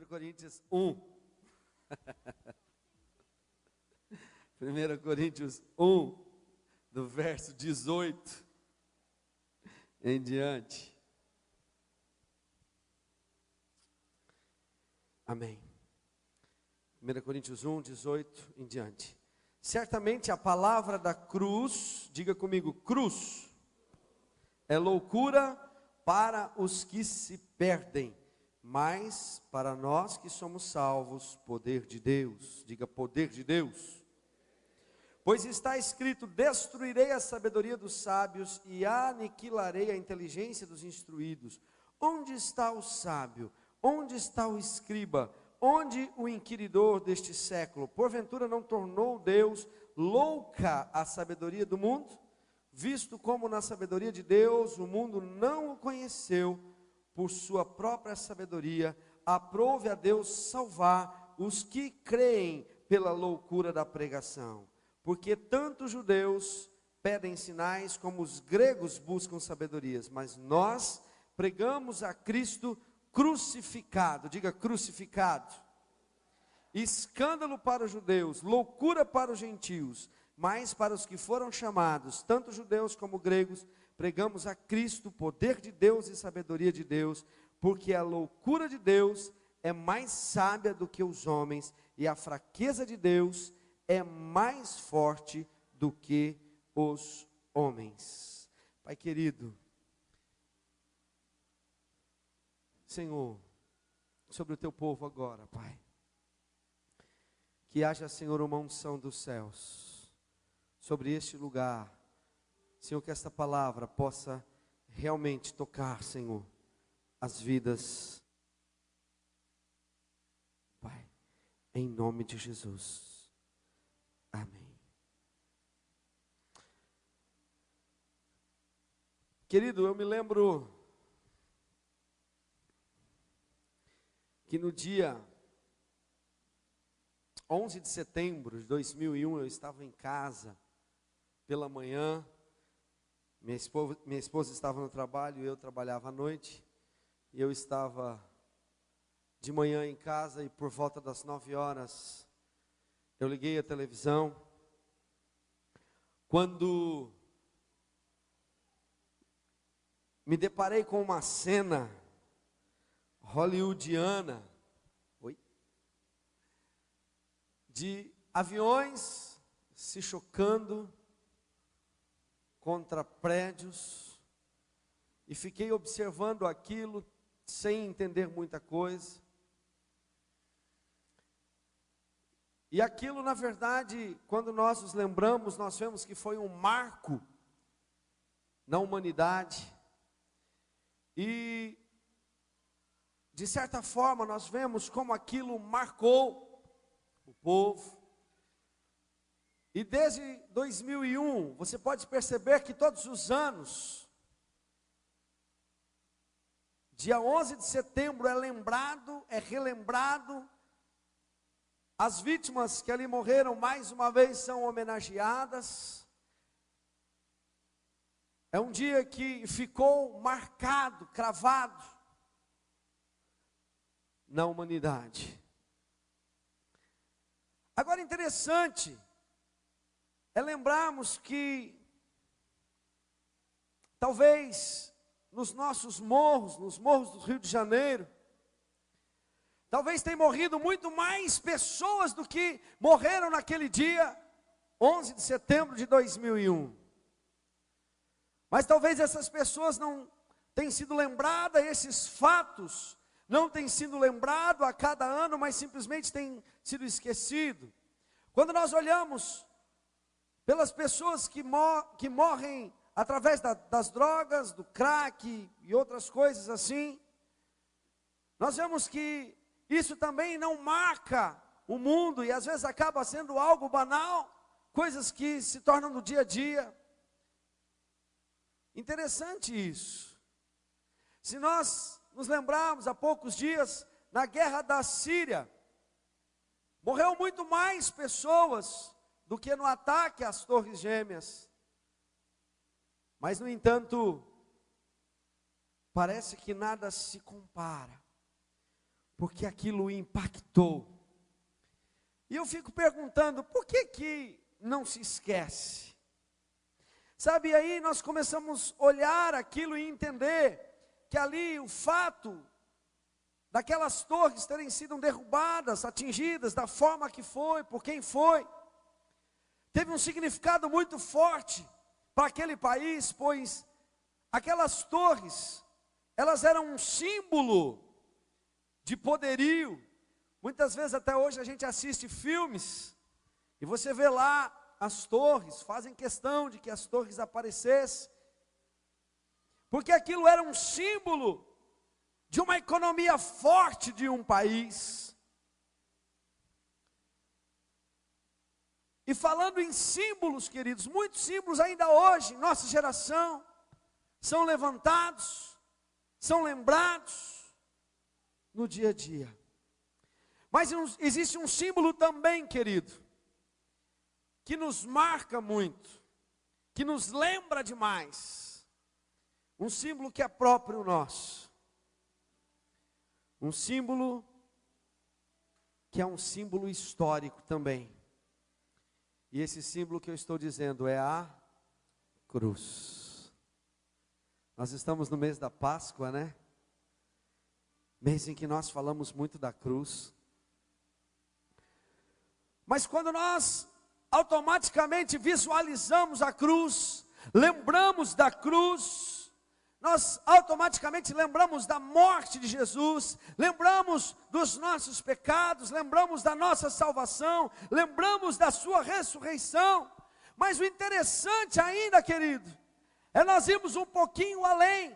Coríntios 1. 1 Coríntios 1, do verso 18 em diante. Amém. 1 Coríntios 1, 18 em diante. Certamente a palavra da cruz, diga comigo, cruz, é loucura para os que se perdem, mas para nós que somos salvos, poder de Deus. Diga, poder de Deus. Pois está escrito: destruirei a sabedoria dos sábios e aniquilarei a inteligência dos instruídos. Onde está o sábio? Onde está o escriba? Onde o inquiridor deste século? Porventura não tornou Deus louca a sabedoria do mundo? Visto como na sabedoria de Deus o mundo não o conheceu, por sua própria sabedoria, aprove a Deus salvar os que creem pela loucura da pregação. Porque tanto os judeus pedem sinais, como os gregos buscam sabedorias, mas nós pregamos a Cristo crucificado, diga crucificado. Escândalo para os judeus, loucura para os gentios, mas para os que foram chamados, tanto judeus como gregos, pregamos a Cristo, poder de Deus e sabedoria de Deus, porque a loucura de Deus é mais sábia do que os homens, e a fraqueza de Deus é mais forte do que os homens. Pai querido, Senhor, sobre o teu povo agora, Pai, que haja, Senhor, uma unção dos céus sobre este lugar, Senhor, que esta palavra possa realmente tocar, Senhor, as vidas, Pai, em nome de Jesus, amém. Querido, eu me lembro que no dia 11 de setembro de 2001, eu estava em casa pela manhã, minha esposa estava no trabalho, eu trabalhava à noite, e eu estava de manhã em casa, e por volta das 9 horas, eu liguei a televisão, quando me deparei com uma cena hollywoodiana, de aviões se chocando contra prédios, e fiquei observando aquilo sem entender muita coisa. E aquilo, na verdade, quando nós nos lembramos, nós vemos que foi um marco na humanidade. E de certa forma nós vemos como aquilo marcou o povo. E desde 2001, você pode perceber que todos os anos, dia 11 de setembro é lembrado, é relembrado, as vítimas que ali morreram mais uma vez são homenageadas. É um dia que ficou marcado, cravado na humanidade. Agora, interessante é lembrarmos que talvez nos nossos morros, nos morros do Rio de Janeiro, talvez tenham morrido muito mais pessoas do que morreram naquele dia 11 de setembro de 2001. Mas talvez essas pessoas não tenham sido lembradas, esses fatos não têm sido lembrados a cada ano, mas simplesmente têm sido esquecidos. Quando nós olhamos pelas pessoas que morrem através das drogas, do crack e outras coisas assim, nós vemos que isso também não marca o mundo, e às vezes acaba sendo algo banal, coisas que se tornam no dia a dia. Interessante isso. Se nós nos lembrarmos, há poucos dias, na guerra da Síria, morreu muito mais pessoas do que no ataque às Torres Gêmeas. Mas, no entanto, parece que nada se compara porque aquilo impactou. E eu fico perguntando, por que não se esquece? Sabe, aí nós começamos a olhar aquilo e entender que ali o fato daquelas torres terem sido derrubadas, atingidas, da forma que foi, por quem foi, teve um significado muito forte para aquele país, pois aquelas torres, elas eram um símbolo de poderio. Muitas vezes até hoje a gente assiste filmes, e você vê lá as torres, fazem questão de que as torres aparecessem, porque aquilo era um símbolo de uma economia forte de um país. E falando em símbolos, queridos, muitos símbolos ainda hoje, em nossa geração, são levantados, são lembrados no dia a dia. Mas existe um símbolo também, querido, que nos marca muito, que nos lembra demais. Um símbolo que é próprio nosso. Um símbolo que é um símbolo histórico também. E esse símbolo que eu estou dizendo é a cruz. Nós estamos no mês da Páscoa, né? Mês em que nós falamos muito da cruz. Mas quando nós automaticamente visualizamos a cruz, lembramos da cruz, nós automaticamente lembramos da morte de Jesus, lembramos dos nossos pecados, lembramos da nossa salvação, lembramos da sua ressurreição. Mas o interessante ainda, querido, é nós irmos um pouquinho além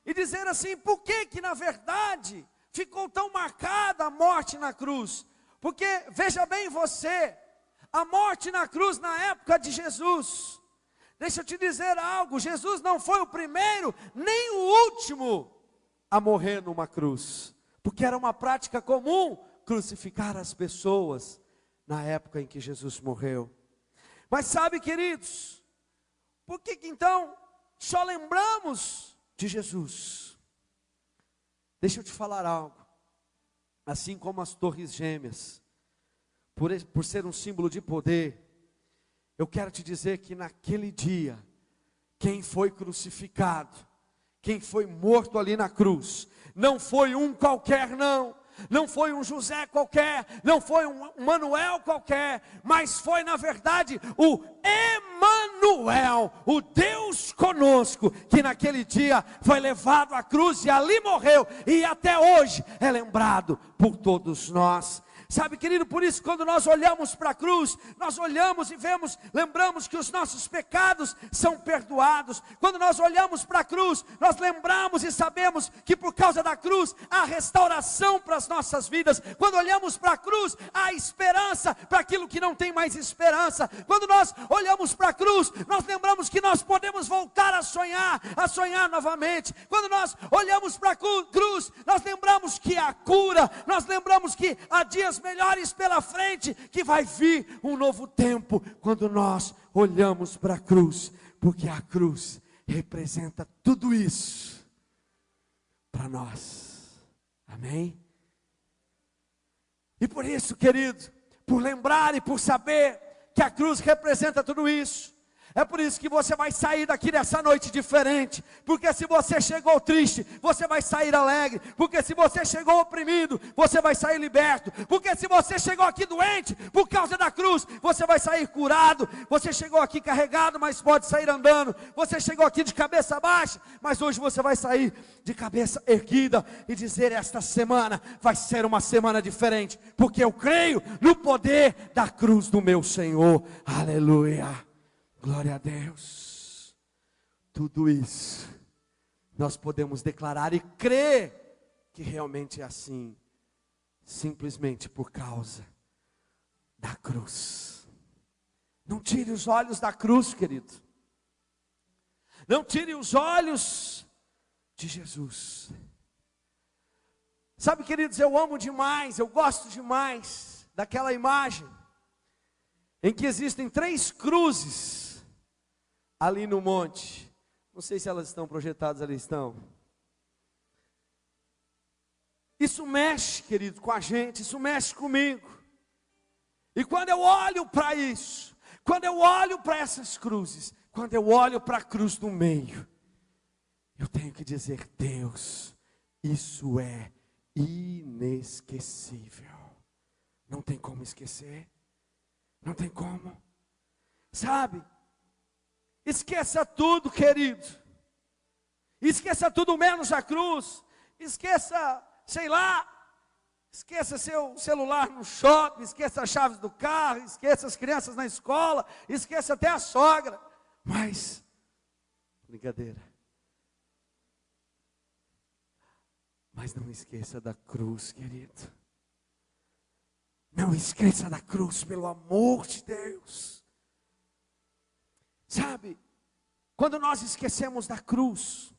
e dizer assim, por que na verdade ficou tão marcada a morte na cruz? Porque, veja bem você, a morte na cruz na época de Jesus, deixa eu te dizer algo, Jesus não foi o primeiro, nem o último a morrer numa cruz, porque era uma prática comum crucificar as pessoas na época em que Jesus morreu. Mas sabe, queridos, por que então só lembramos de Jesus? Deixa eu te falar algo. Assim como as torres gêmeas, por ser um símbolo de poder, eu quero te dizer que naquele dia, quem foi crucificado, quem foi morto ali na cruz, não foi um qualquer não foi um José qualquer, não foi um Manuel qualquer, mas foi na verdade o Emanuel, o Deus conosco, que naquele dia foi levado à cruz e ali morreu, e até hoje é lembrado por todos nós. Sabe, querido, por isso quando nós olhamos para a cruz, nós olhamos e vemos, lembramos que os nossos pecados são perdoados. Quando nós olhamos para a cruz, nós lembramos e sabemos que por causa da cruz há restauração para as nossas vidas. Quando olhamos para a cruz, há esperança para aquilo que não tem mais esperança. Quando nós olhamos para a cruz, nós lembramos que nós podemos voltar a sonhar novamente. Quando nós olhamos para a cruz, nós lembramos que há cura, nós lembramos que há dias melhores pela frente, que vai vir um novo tempo, quando nós olhamos para a cruz, porque a cruz representa tudo isso para nós, amém? E por isso, querido, por lembrar e por saber que a cruz representa tudo isso, é por isso que você vai sair daqui nessa noite diferente, porque se você chegou triste, você vai sair alegre, porque se você chegou oprimido, você vai sair liberto, porque se você chegou aqui doente, por causa da cruz, você vai sair curado, você chegou aqui carregado, mas pode sair andando, você chegou aqui de cabeça baixa, mas hoje você vai sair de cabeça erguida, e dizer, esta semana vai ser uma semana diferente, porque eu creio no poder da cruz do meu Senhor, aleluia. Glória a Deus. Tudo isso nós podemos declarar e crer que realmente é assim, simplesmente por causa da cruz. Não tire os olhos da cruz, querido. Não tire os olhos de Jesus. Sabe, queridos, eu amo demais, eu gosto demais daquela imagem em que existem 3 cruzes ali no monte. Não sei se elas estão projetadas ali, estão. Isso mexe, querido, com a gente, isso mexe comigo. E quando eu olho para isso, quando eu olho para essas cruzes, quando eu olho para a cruz do meio, eu tenho que dizer: Deus, isso é inesquecível. Não tem como esquecer. Não tem como. Sabe? Esqueça tudo, querido. Esqueça tudo menos a cruz. Esqueça, sei lá, esqueça seu celular no shopping, esqueça as chaves do carro, esqueça as crianças na escola, esqueça até a sogra. Mas, brincadeira. Mas não esqueça da cruz, querido. Não esqueça da cruz, pelo amor de Deus. Sabe, quando nós esquecemos da cruz,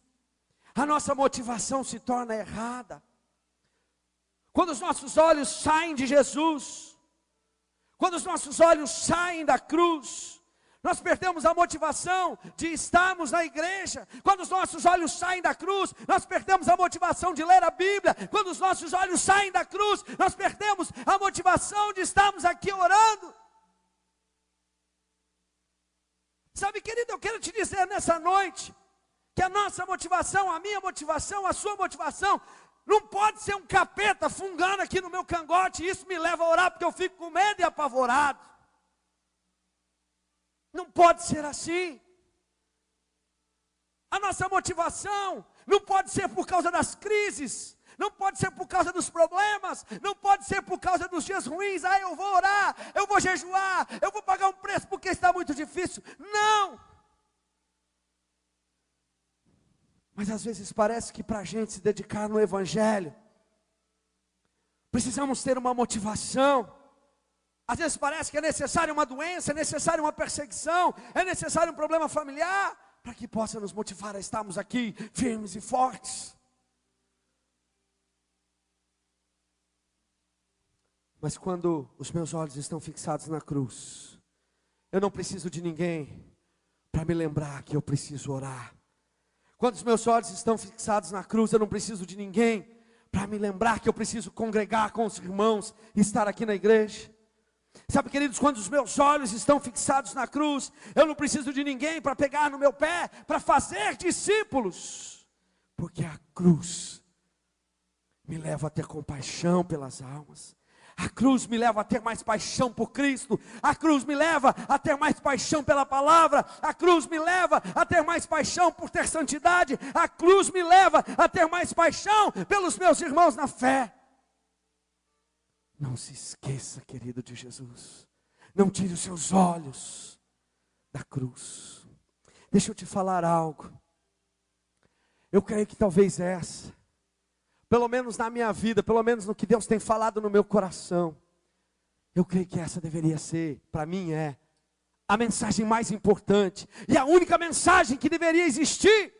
a nossa motivação se torna errada. Quando os nossos olhos saem de Jesus, quando os nossos olhos saem da cruz, nós perdemos a motivação de estarmos na igreja. Quando os nossos olhos saem da cruz, nós perdemos a motivação de ler a Bíblia. Quando os nossos olhos saem da cruz, nós perdemos a motivação de estarmos aqui orando. Sabe, querido, eu quero te dizer nessa noite, que a nossa motivação, a minha motivação, a sua motivação, não pode ser um capeta fungando aqui no meu cangote, e isso me leva a orar porque eu fico com medo e apavorado. Não pode ser assim. A nossa motivação não pode ser por causa das crises, não pode ser por causa dos problemas, não pode ser por causa dos dias ruins. Eu vou orar, eu vou jejuar, eu vou pagar um preço porque está muito difícil. Não. Mas às vezes parece que para a gente se dedicar no Evangelho, precisamos ter uma motivação. Às vezes parece que é necessária uma doença, é necessária uma perseguição, é necessário um problema familiar, para que possa nos motivar a estarmos aqui firmes e fortes. Mas quando os meus olhos estão fixados na cruz, eu não preciso de ninguém para me lembrar que eu preciso orar. Quando os meus olhos estão fixados na cruz, eu não preciso de ninguém para me lembrar que eu preciso congregar com os irmãos e estar aqui na igreja. Sabe, queridos, quando os meus olhos estão fixados na cruz, eu não preciso de ninguém para pegar no meu pé, para fazer discípulos, porque a cruz me leva a ter compaixão pelas almas. A cruz me leva a ter mais paixão por Cristo. A cruz me leva a ter mais paixão pela palavra. A cruz me leva a ter mais paixão por ter santidade. A cruz me leva a ter mais paixão pelos meus irmãos na fé. Não se esqueça, querido, de Jesus. Não tire os seus olhos da cruz. Deixa eu te falar algo. Eu creio que talvez essa, pelo menos na minha vida, pelo menos no que Deus tem falado no meu coração, eu creio que essa deveria ser, para mim a mensagem mais importante, e a única mensagem que deveria existir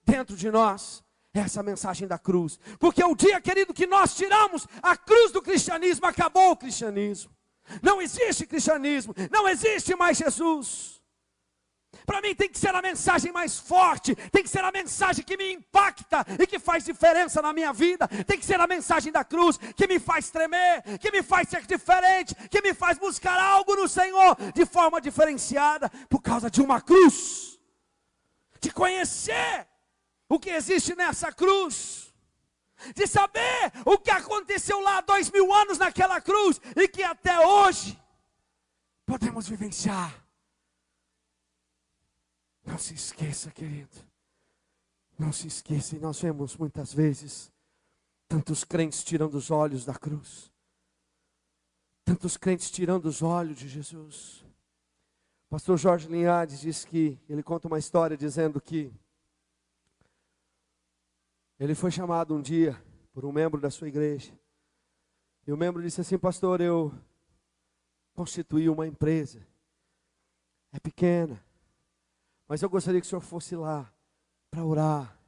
dentro de nós, é essa mensagem da cruz. Porque o dia, querido, que nós tiramos a cruz do cristianismo, acabou o cristianismo. Não existe cristianismo, não existe mais Jesus. Para mim tem que ser a mensagem mais forte, tem que ser a mensagem que me impacta e que faz diferença na minha vida. Tem que ser a mensagem da cruz que me faz tremer, que me faz ser diferente, que me faz buscar algo no Senhor de forma diferenciada, por causa de uma cruz. De conhecer o que existe nessa cruz, de saber o que aconteceu lá 2000 anos naquela cruz, e que até hoje podemos vivenciar. Não se esqueça, querido, não se esqueça. E nós vemos muitas vezes tantos crentes tirando os olhos da cruz, tantos crentes tirando os olhos de Jesus. O pastor Jorge Linhares diz que, ele conta uma história dizendo que ele foi chamado um dia por um membro da sua igreja, e o membro disse assim: pastor, eu constituí uma empresa, é pequena, mas eu gostaria que o senhor fosse lá para orar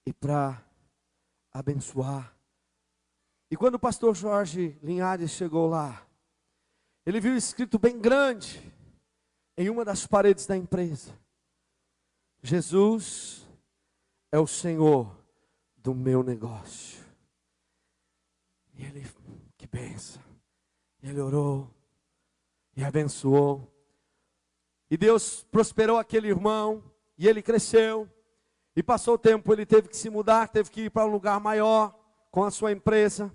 e para abençoar. E quando o pastor Jorge Linhares chegou lá, ele viu escrito bem grande em uma das paredes da empresa: Jesus é o Senhor do meu negócio. E ele, que benção. Ele orou e abençoou. E Deus prosperou aquele irmão. E ele cresceu. E passou o tempo, ele teve que se mudar, teve que ir para um lugar maior com a sua empresa.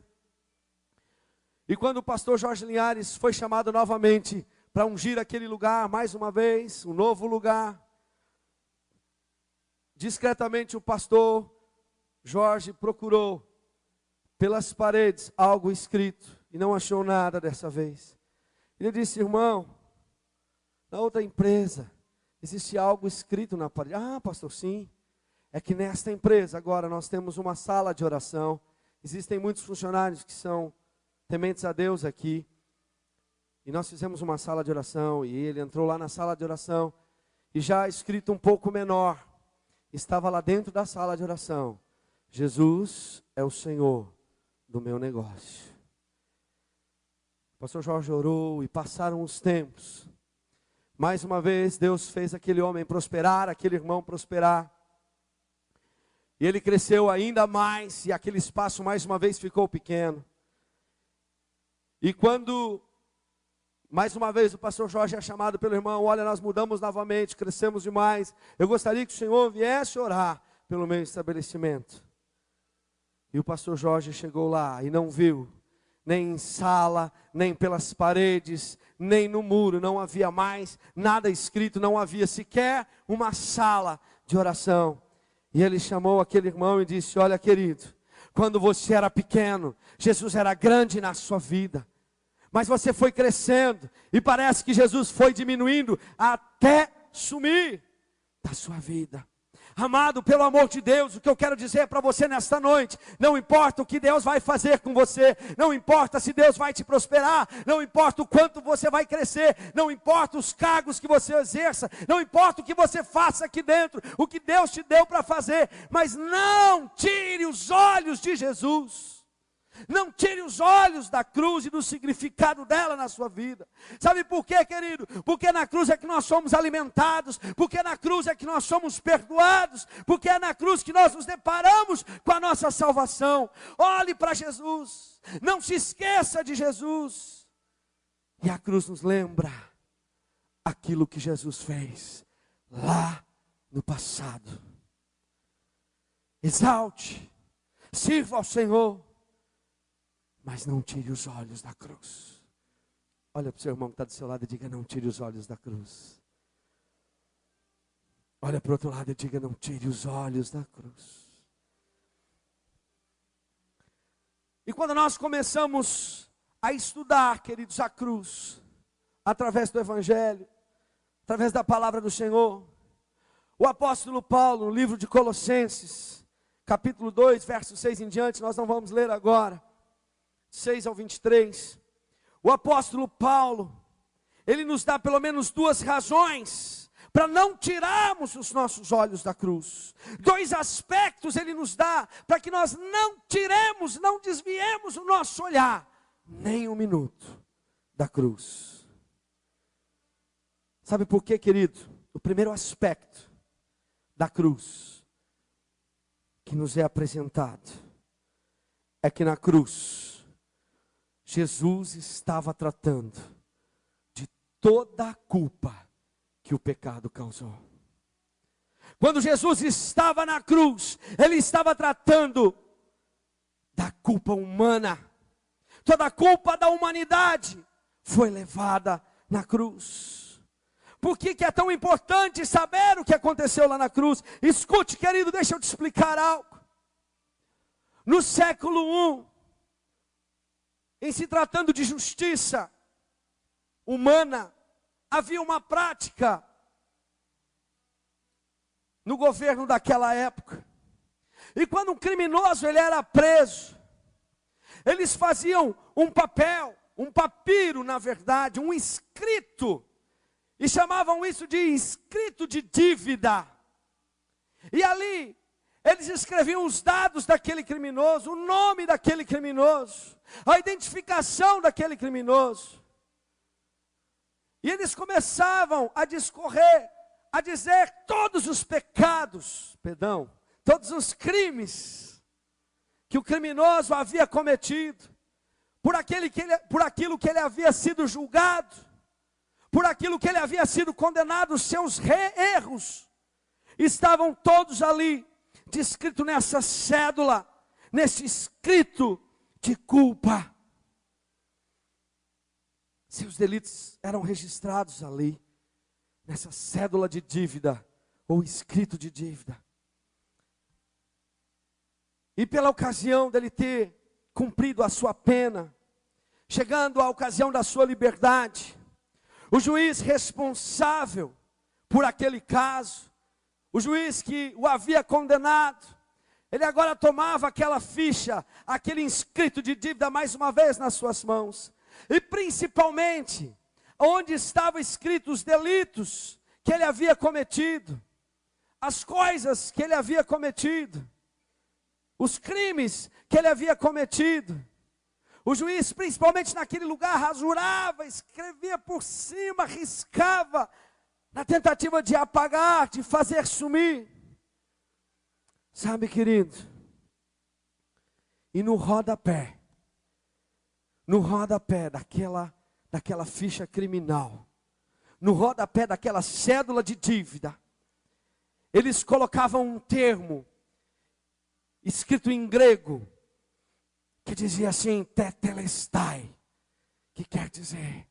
E quando o pastor Jorge Linhares foi chamado novamente para ungir aquele lugar, mais uma vez, um novo lugar, discretamente o pastor Jorge procurou pelas paredes algo escrito e não achou nada dessa vez. Ele disse: irmão, na outra empresa existe algo escrito na parede. Ah, pastor, sim. É que nesta empresa agora nós temos uma sala de oração. Existem muitos funcionários que são tementes a Deus aqui. E nós fizemos uma sala de oração. E ele entrou lá na sala de oração. E já escrito um pouco menor, estava lá dentro da sala de oração: Jesus é o Senhor do meu negócio. O pastor Jorge orou e passaram os tempos. Mais uma vez Deus fez aquele homem prosperar, aquele irmão prosperar. E ele cresceu ainda mais, e aquele espaço mais uma vez ficou pequeno. E quando, mais uma vez, o pastor Jorge é chamado pelo irmão: olha, nós mudamos novamente, crescemos demais. Eu gostaria que o Senhor viesse orar pelo meu estabelecimento. E o pastor Jorge chegou lá e não viu, nem em sala, nem pelas paredes, nem no muro, não havia mais nada escrito, não havia sequer uma sala de oração. E ele chamou aquele irmão e disse: olha, querido, quando você era pequeno, Jesus era grande na sua vida. Mas você foi crescendo e parece que Jesus foi diminuindo até sumir da sua vida. Amado, pelo amor de Deus, o que eu quero dizer para você nesta noite: não importa o que Deus vai fazer com você, não importa se Deus vai te prosperar, não importa o quanto você vai crescer, não importa os cargos que você exerça, não importa o que você faça aqui dentro, o que Deus te deu para fazer, mas não tire os olhos de Jesus. Não tire os olhos da cruz e do significado dela na sua vida. Sabe por quê, querido? Porque na cruz é que nós somos alimentados, porque na cruz é que nós somos perdoados, porque é na cruz que nós nos deparamos com a nossa salvação. Olhe para Jesus, não se esqueça de Jesus. E a cruz nos lembra aquilo que Jesus fez lá no passado. Exalte, sirva ao Senhor, mas não tire os olhos da cruz. Olha para o seu irmão que está do seu lado e diga: não tire os olhos da cruz. Olha para o outro lado e diga: não tire os olhos da cruz. E quando nós começamos a estudar, queridos, a cruz, através do Evangelho, através da palavra do Senhor, o apóstolo Paulo, no livro de Colossenses, capítulo 2, verso 6 em diante, nós não vamos ler agora, 6 ao 23, o apóstolo Paulo, ele nos dá pelo menos duas razões para não tirarmos os nossos olhos da cruz. Dois aspectos ele nos dá para que nós não tiremos, não desviemos o nosso olhar, nem um minuto, da cruz. Sabe por quê, querido? O primeiro aspecto da cruz que nos é apresentado é que na cruz Jesus estava tratando de toda a culpa que o pecado causou. Quando Jesus estava na cruz, Ele estava tratando da culpa humana. Toda a culpa da humanidade foi levada na cruz. Por que é tão importante saber o que aconteceu lá na cruz? Escute, querido, deixa eu te explicar algo. No século I, em se tratando de justiça humana, havia uma prática no governo daquela época. E quando um criminoso ele era preso, eles faziam um papel, um papiro na verdade, um escrito, e chamavam isso de escrito de dívida. E ali eles escreviam os dados daquele criminoso, o nome daquele criminoso, a identificação daquele criminoso. E eles começavam a discorrer, a dizer todos os pecados, todos os crimes que o criminoso havia cometido. por aquilo que ele havia sido julgado, por aquilo que ele havia sido condenado, os seus erros, estavam todos ali, descrito nessa cédula, nesse escrito de culpa. Seus delitos eram registrados ali, nessa cédula de dívida, ou escrito de dívida. E pela ocasião dele ter cumprido a sua pena, chegando à ocasião da sua liberdade, o juiz responsável por aquele caso, o juiz que o havia condenado, ele agora tomava aquela ficha, aquele inscrito de dívida mais uma vez nas suas mãos. E principalmente, onde estavam escritos os delitos que ele havia cometido, as coisas que ele havia cometido, os crimes que ele havia cometido. O juiz, principalmente naquele lugar, rasurava, escrevia por cima, riscava, na tentativa de apagar, de fazer sumir. Sabe, querido, e no rodapé daquela ficha criminal, no rodapé daquela cédula de dívida, eles colocavam um termo, escrito em grego, que dizia assim, tetelestai, que quer dizer,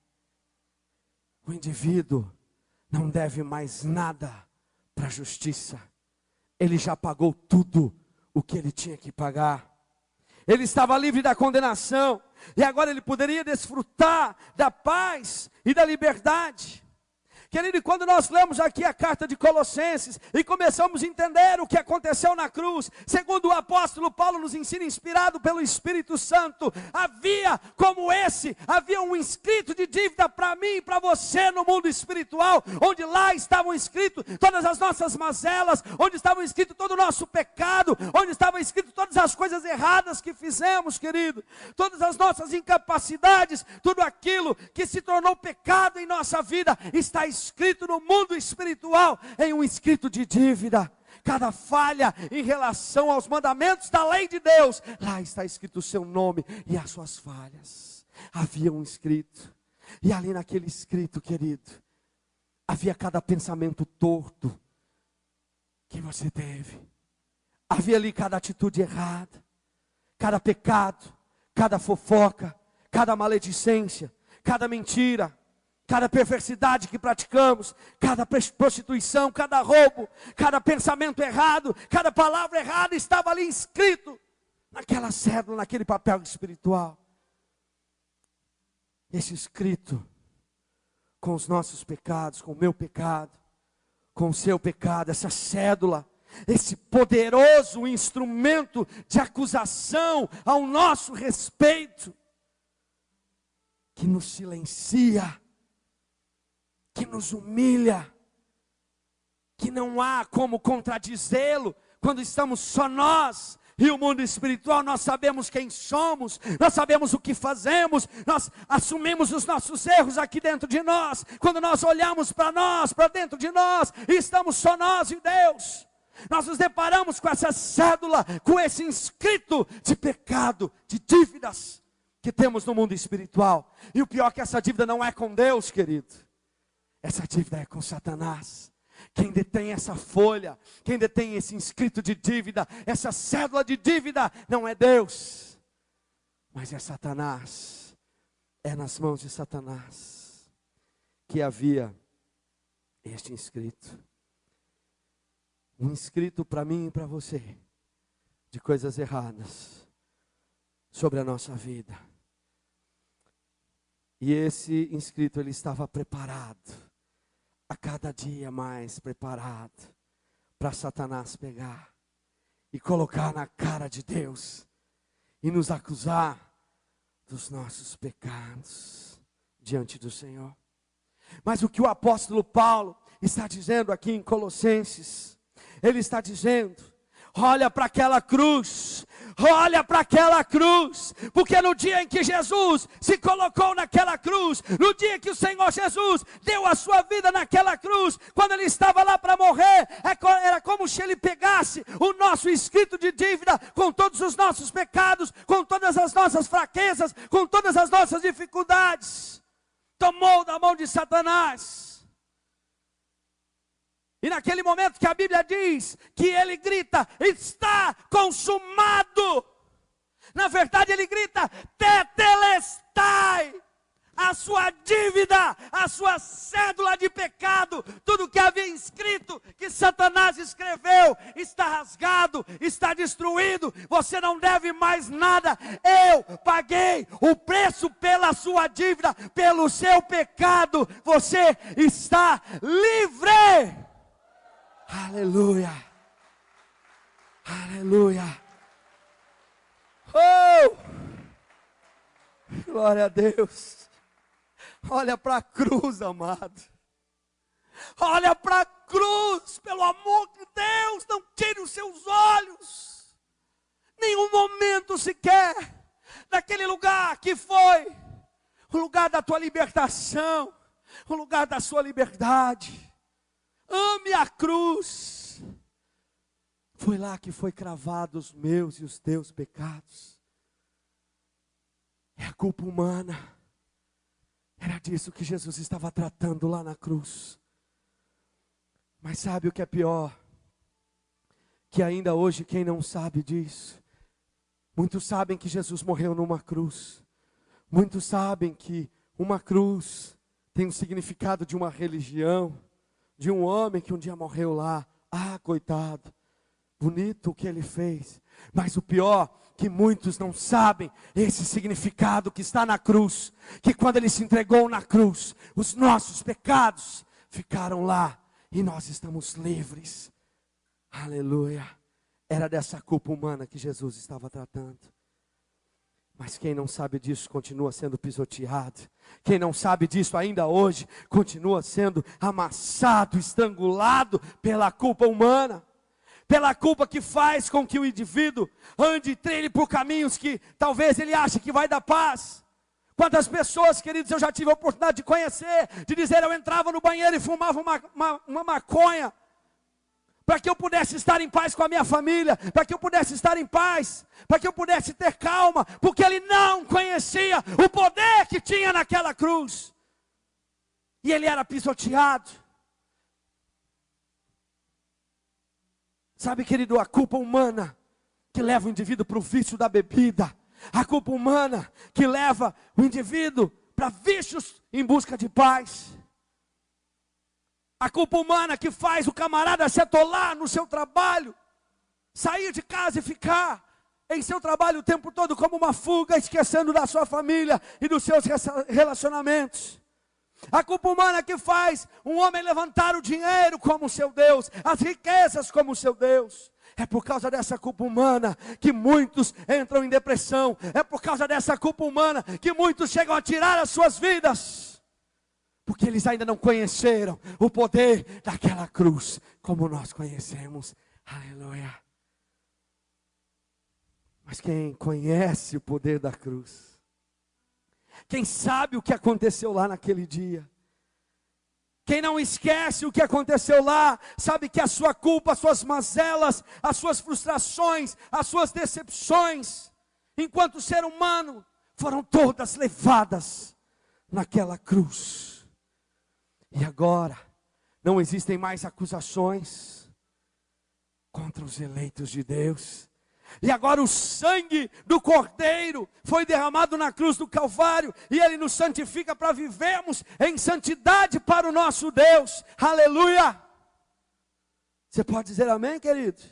o indivíduo não deve mais nada para a justiça, ele já pagou tudo o que ele tinha que pagar, ele estava livre da condenação, e agora ele poderia desfrutar da paz e da liberdade. Querido, e quando nós lemos aqui a carta de Colossenses e começamos a entender o que aconteceu na cruz, segundo o apóstolo Paulo nos ensina, inspirado pelo Espírito Santo, havia um escrito de dívida para mim e para você no mundo espiritual, onde lá estavam escritos todas as nossas mazelas, onde estavam escritos todo o nosso pecado, onde estavam escritas todas as coisas erradas que fizemos, querido, todas as nossas incapacidades, tudo aquilo que se tornou pecado em nossa vida, está escrito no mundo espiritual, em um escrito de dívida. Cada falha em relação aos mandamentos da lei de Deus, lá está escrito o seu nome e as suas falhas. Havia um escrito, e ali naquele escrito, querido, havia cada pensamento torto que você teve, havia ali cada atitude errada, cada pecado, cada fofoca, cada maledicência, cada mentira, cada perversidade que praticamos, cada prostituição, cada roubo, cada pensamento errado, cada palavra errada estava ali escrito naquela cédula, naquele papel espiritual. Esse escrito com os nossos pecados, com o meu pecado, com o seu pecado, essa cédula, esse poderoso instrumento de acusação ao nosso respeito, que nos silencia, que nos humilha, que não há como contradizê-lo, quando estamos só nós e o mundo espiritual. Nós sabemos quem somos, nós sabemos o que fazemos, nós assumimos os nossos erros aqui dentro de nós, quando nós olhamos para nós, para dentro de nós, e estamos só nós e Deus, nós nos deparamos com essa cédula, com esse inscrito de pecado, de dívidas, que temos no mundo espiritual. E o pior é que essa dívida não é com Deus, querido, essa dívida é com Satanás. Quem detém essa folha, quem detém esse inscrito de dívida, essa cédula de dívida, não é Deus, mas é Satanás. É nas mãos de Satanás que havia este inscrito. Um inscrito para mim e para você, de coisas erradas sobre a nossa vida. E esse inscrito, ele estava preparado, a cada dia mais preparado, para Satanás pegar e colocar na cara de Deus e nos acusar dos nossos pecados diante do Senhor. Mas o que o apóstolo Paulo está dizendo aqui em Colossenses, ele está dizendo: olha para aquela cruz, Olha para aquela cruz, porque no dia em que Jesus se colocou naquela cruz, no dia que o Senhor Jesus deu a sua vida naquela cruz, quando ele estava lá para morrer, era como se ele pegasse o nosso escrito de dívida, com todos os nossos pecados, com todas as nossas fraquezas, com todas as nossas dificuldades, tomou da mão de Satanás. E naquele momento que a Bíblia diz que ele grita, está consumado. Na verdade ele grita, tetelestai. A sua dívida, a sua cédula de pecado, tudo que havia escrito, que Satanás escreveu, está rasgado, está destruído. Você não deve mais nada. Eu paguei o preço pela sua dívida, pelo seu pecado. Você está livre. Aleluia, aleluia, oh, glória a Deus. Olha para a cruz, amado, olha para a cruz, pelo amor de Deus, não tire os seus olhos, nenhum momento sequer, daquele lugar que foi o lugar da tua libertação, o lugar da sua liberdade. Ame a cruz. Foi lá que foi cravado os meus e os teus pecados. É a culpa humana. Era disso que Jesus estava tratando lá na cruz. Mas sabe o que é pior? Que ainda hoje quem não sabe disso, muitos sabem que Jesus morreu numa cruz. Muitos sabem que uma cruz tem o significado de uma religião, de um homem que um dia morreu lá. Ah, coitado, bonito o que ele fez. Mas o pior, que muitos não sabem esse significado que está na cruz. Que quando ele se entregou na cruz, os nossos pecados ficaram lá. E nós estamos livres. Aleluia. Era dessa culpa humana que Jesus estava tratando. Mas quem não sabe disso continua sendo pisoteado. Quem não sabe disso ainda hoje continua sendo amassado, estrangulado pela culpa humana. Pela culpa que faz com que o indivíduo ande e trilhe por caminhos que talvez ele ache que vai dar paz. Quantas pessoas, queridos, eu já tive a oportunidade de conhecer, de dizer, eu entrava no banheiro e fumava uma maconha, para que eu pudesse estar em paz com a minha família, para que eu pudesse estar em paz, para que eu pudesse ter calma, porque ele não conhecia o poder que tinha naquela cruz, e ele era pisoteado. Sabe, querido, a culpa humana que leva o indivíduo para o vício da bebida, a culpa humana que leva o indivíduo para vícios em busca de paz, a culpa humana que faz o camarada se atolar no seu trabalho, sair de casa e ficar em seu trabalho o tempo todo como uma fuga, esquecendo da sua família e dos seus relacionamentos. A culpa humana que faz um homem levantar o dinheiro como seu Deus, as riquezas como seu Deus. É por causa dessa culpa humana que muitos entram em depressão. É por causa dessa culpa humana que muitos chegam a tirar as suas vidas. Porque eles ainda não conheceram o poder daquela cruz, como nós conhecemos. Aleluia. Mas quem conhece o poder da cruz, quem sabe o que aconteceu lá naquele dia, quem não esquece o que aconteceu lá, sabe que a sua culpa, as suas mazelas, as suas frustrações, as suas decepções, enquanto ser humano, foram todas levadas naquela cruz. E agora, não existem mais acusações contra os eleitos de Deus. E agora o sangue do Cordeiro foi derramado na cruz do Calvário, e Ele nos santifica para vivermos em santidade para o nosso Deus. Aleluia! Você pode dizer amém, querido?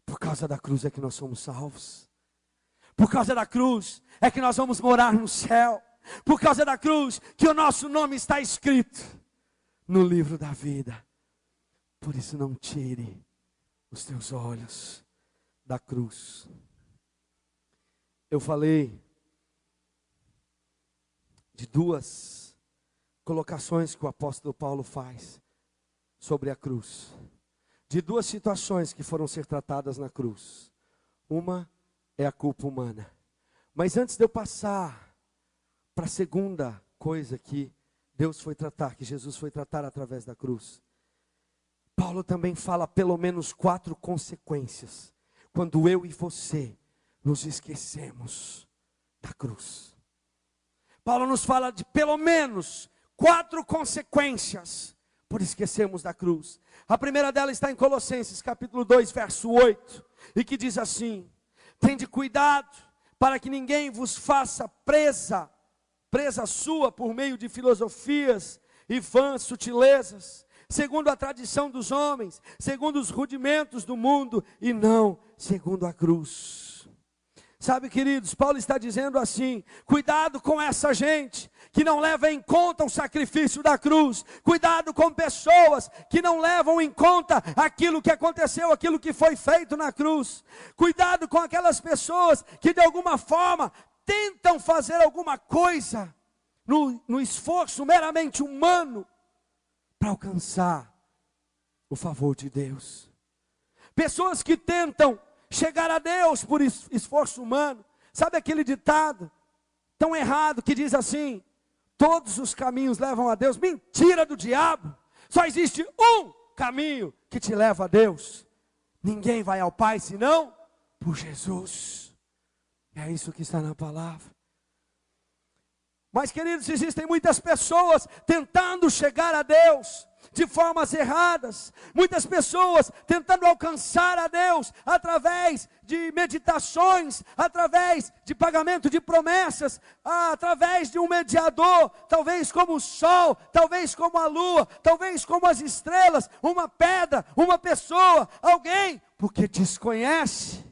Por causa da cruz é que nós somos salvos. Por causa da cruz é que nós vamos morar no céu. Por causa da cruz que o nosso nome está escrito no livro da vida. Por isso não tire os teus olhos da cruz. Eu falei de duas colocações que o apóstolo Paulo faz sobre a cruz. de duas situações que foram ser tratadas na cruz. Uma é a culpa humana. Mas antes de eu passar para a segunda coisa que Deus foi tratar, que Jesus foi tratar através da cruz, Paulo também fala pelo menos 4 consequências quando eu e você nos esquecemos da cruz. Paulo nos fala de pelo menos 4 consequências por esquecermos da cruz. A primeira delas está em Colossenses capítulo 2, verso 8, e que diz assim: tende cuidado para que ninguém vos faça presa sua por meio de filosofias e vãs sutilezas, segundo a tradição dos homens, segundo os rudimentos do mundo, e não segundo a cruz. Sabe, queridos, Paulo está dizendo assim: cuidado com essa gente que não leva em conta o sacrifício da cruz. Cuidado com pessoas que não levam em conta aquilo que aconteceu, aquilo que foi feito na cruz. Cuidado com aquelas pessoas que de alguma forma tentam fazer alguma coisa no esforço meramente humano para alcançar o favor de Deus. Pessoas que tentam chegar a Deus por esforço humano. Sabe aquele ditado tão errado que diz assim: todos os caminhos levam a Deus? Mentira do diabo. Só existe um caminho que te leva a Deus. Ninguém vai ao Pai senão por Jesus. É isso que está na palavra. Mas, queridos, existem muitas pessoas tentando chegar a Deus de formas erradas. Muitas pessoas tentando alcançar a Deus através de meditações, através de pagamento de promessas, através de um mediador, talvez como o sol, talvez como a lua, talvez como as estrelas, uma pedra, uma pessoa, alguém, porque desconhece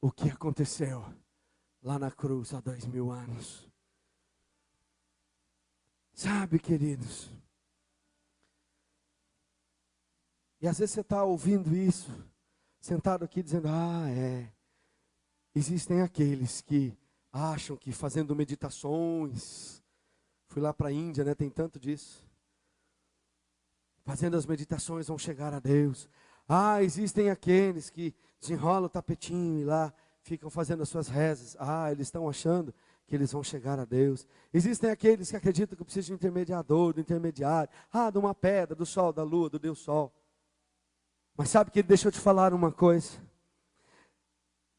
o que aconteceu lá na cruz há 2000 anos. Sabe, queridos, e às vezes você está ouvindo isso, sentado aqui dizendo: existem aqueles que acham que fazendo meditações, fui lá para a Índia, né, tem tanto disso, fazendo as meditações vão chegar a Deus. Existem aqueles que desenrolam o tapetinho e lá ficam fazendo as suas rezas. Eles estão achando que eles vão chegar a Deus. Existem aqueles que acreditam que precisam de um intermediador, do intermediário, de uma pedra, do sol, da lua, do Deus Sol. Mas sabe, que deixa eu te falar uma coisa.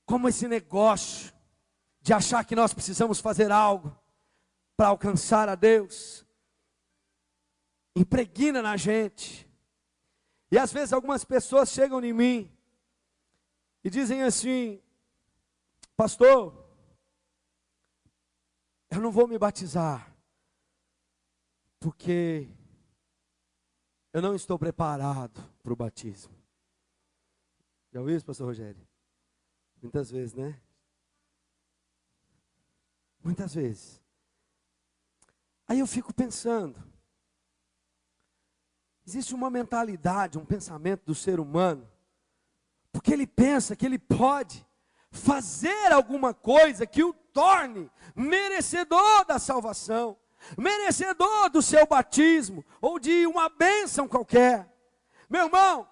Como esse negócio de achar que nós precisamos fazer algo para alcançar a Deus impregna na gente. E às vezes algumas pessoas chegam em mim e dizem assim: pastor, eu não vou me batizar, porque eu não estou preparado para o batismo. Já ouviu isso, pastor Rogério? Muitas vezes, né? Muitas vezes. Aí eu fico pensando, existe uma mentalidade, um pensamento do ser humano, porque ele pensa que ele pode fazer alguma coisa que o torne merecedor da salvação, merecedor do seu batismo, ou de uma bênção qualquer. Meu irmão,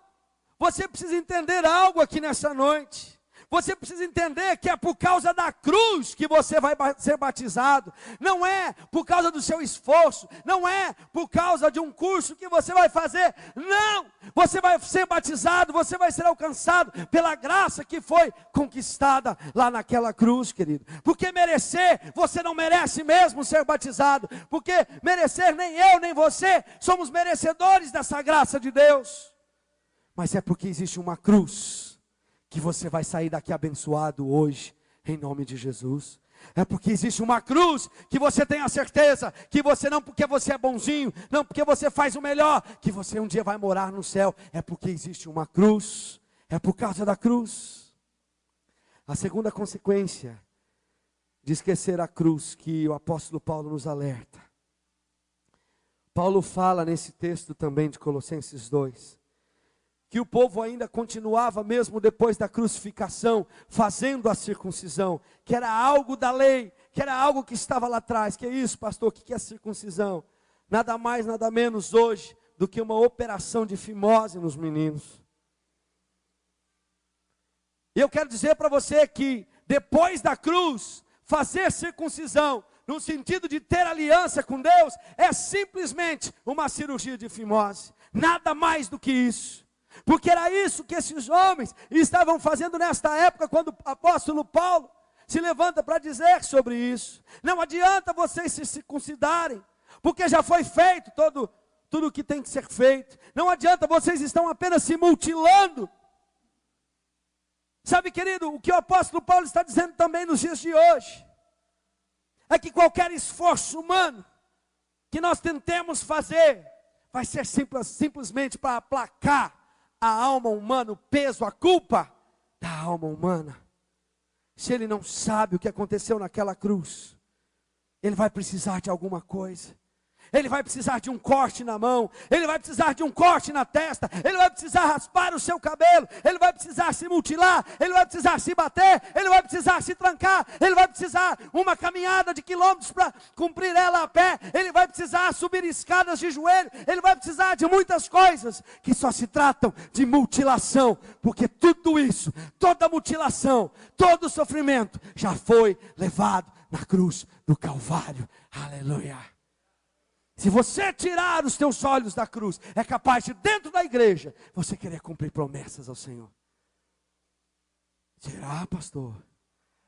você precisa entender algo aqui nessa noite. Você precisa entender que é por causa da cruz que você vai ser batizado. Não é por causa do seu esforço. Não é por causa de um curso que você vai fazer. Não! Você vai ser batizado, você vai ser alcançado pela graça que foi conquistada lá naquela cruz, querido. Porque merecer, você não merece mesmo ser batizado. Porque merecer, nem eu, nem você, somos merecedores dessa graça de Deus. Mas é porque existe uma cruz que você vai sair daqui abençoado hoje, em nome de Jesus. É porque existe uma cruz que você tem a certeza que você não porque você é bonzinho, não porque você faz o melhor, que você um dia vai morar no céu. É porque existe uma cruz, é por causa da cruz. A segunda consequência de esquecer a cruz que o apóstolo Paulo nos alerta. Paulo fala nesse texto também de Colossenses 2, que o povo ainda continuava, mesmo depois da crucificação, fazendo a circuncisão, que era algo da lei, que era algo que estava lá atrás. Que é isso, pastor? O que é circuncisão? Nada mais, nada menos hoje do que uma operação de fimose nos meninos. E eu quero dizer para você que depois da cruz, fazer circuncisão, no sentido de ter aliança com Deus, é simplesmente uma cirurgia de fimose. Nada mais do que isso. Porque era isso que esses homens estavam fazendo nesta época, quando o apóstolo Paulo se levanta para dizer sobre isso. Não adianta vocês se circuncidarem, porque já foi feito tudo o que tem que ser feito. Não adianta, vocês estão apenas se mutilando. Sabe, querido, o que o apóstolo Paulo está dizendo também nos dias de hoje, é que qualquer esforço humano que nós tentemos fazer, vai ser simplesmente para aplacar a alma humana, o peso, a culpa da alma humana. Se ele não sabe o que aconteceu naquela cruz, ele vai precisar de alguma coisa. Ele vai precisar de um corte na mão, ele vai precisar de um corte na testa, ele vai precisar raspar o seu cabelo, ele vai precisar se mutilar, ele vai precisar se bater, ele vai precisar se trancar, ele vai precisar uma caminhada de quilômetros para cumprir ela a pé, ele vai precisar subir escadas de joelho, ele vai precisar de muitas coisas que só se tratam de mutilação, porque tudo isso, toda mutilação, todo sofrimento já foi levado na cruz do Calvário. Aleluia. Se você tirar os teus olhos da cruz, é capaz de, dentro da igreja, você querer cumprir promessas ao Senhor. Será, pastor?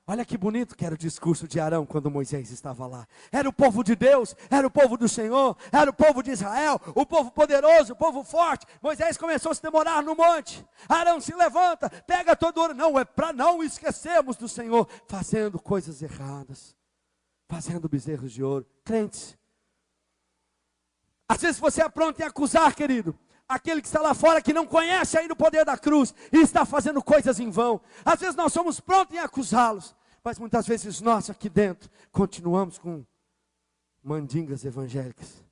Olha que bonito que era o discurso de Arão quando Moisés estava lá. Era o povo de Deus, era o povo do Senhor, era o povo de Israel, o povo poderoso, o povo forte. Moisés começou a se demorar no monte. Arão se levanta, pega todo o ouro. Não, é para não esquecermos do Senhor, fazendo coisas erradas, fazendo bezerros de ouro. Crentes, às vezes você é pronto em acusar, querido, aquele que está lá fora, que não conhece ainda o poder da cruz, e está fazendo coisas em vão. Às vezes nós somos prontos em acusá-los, mas muitas vezes nós aqui dentro, continuamos com mandingas evangélicas.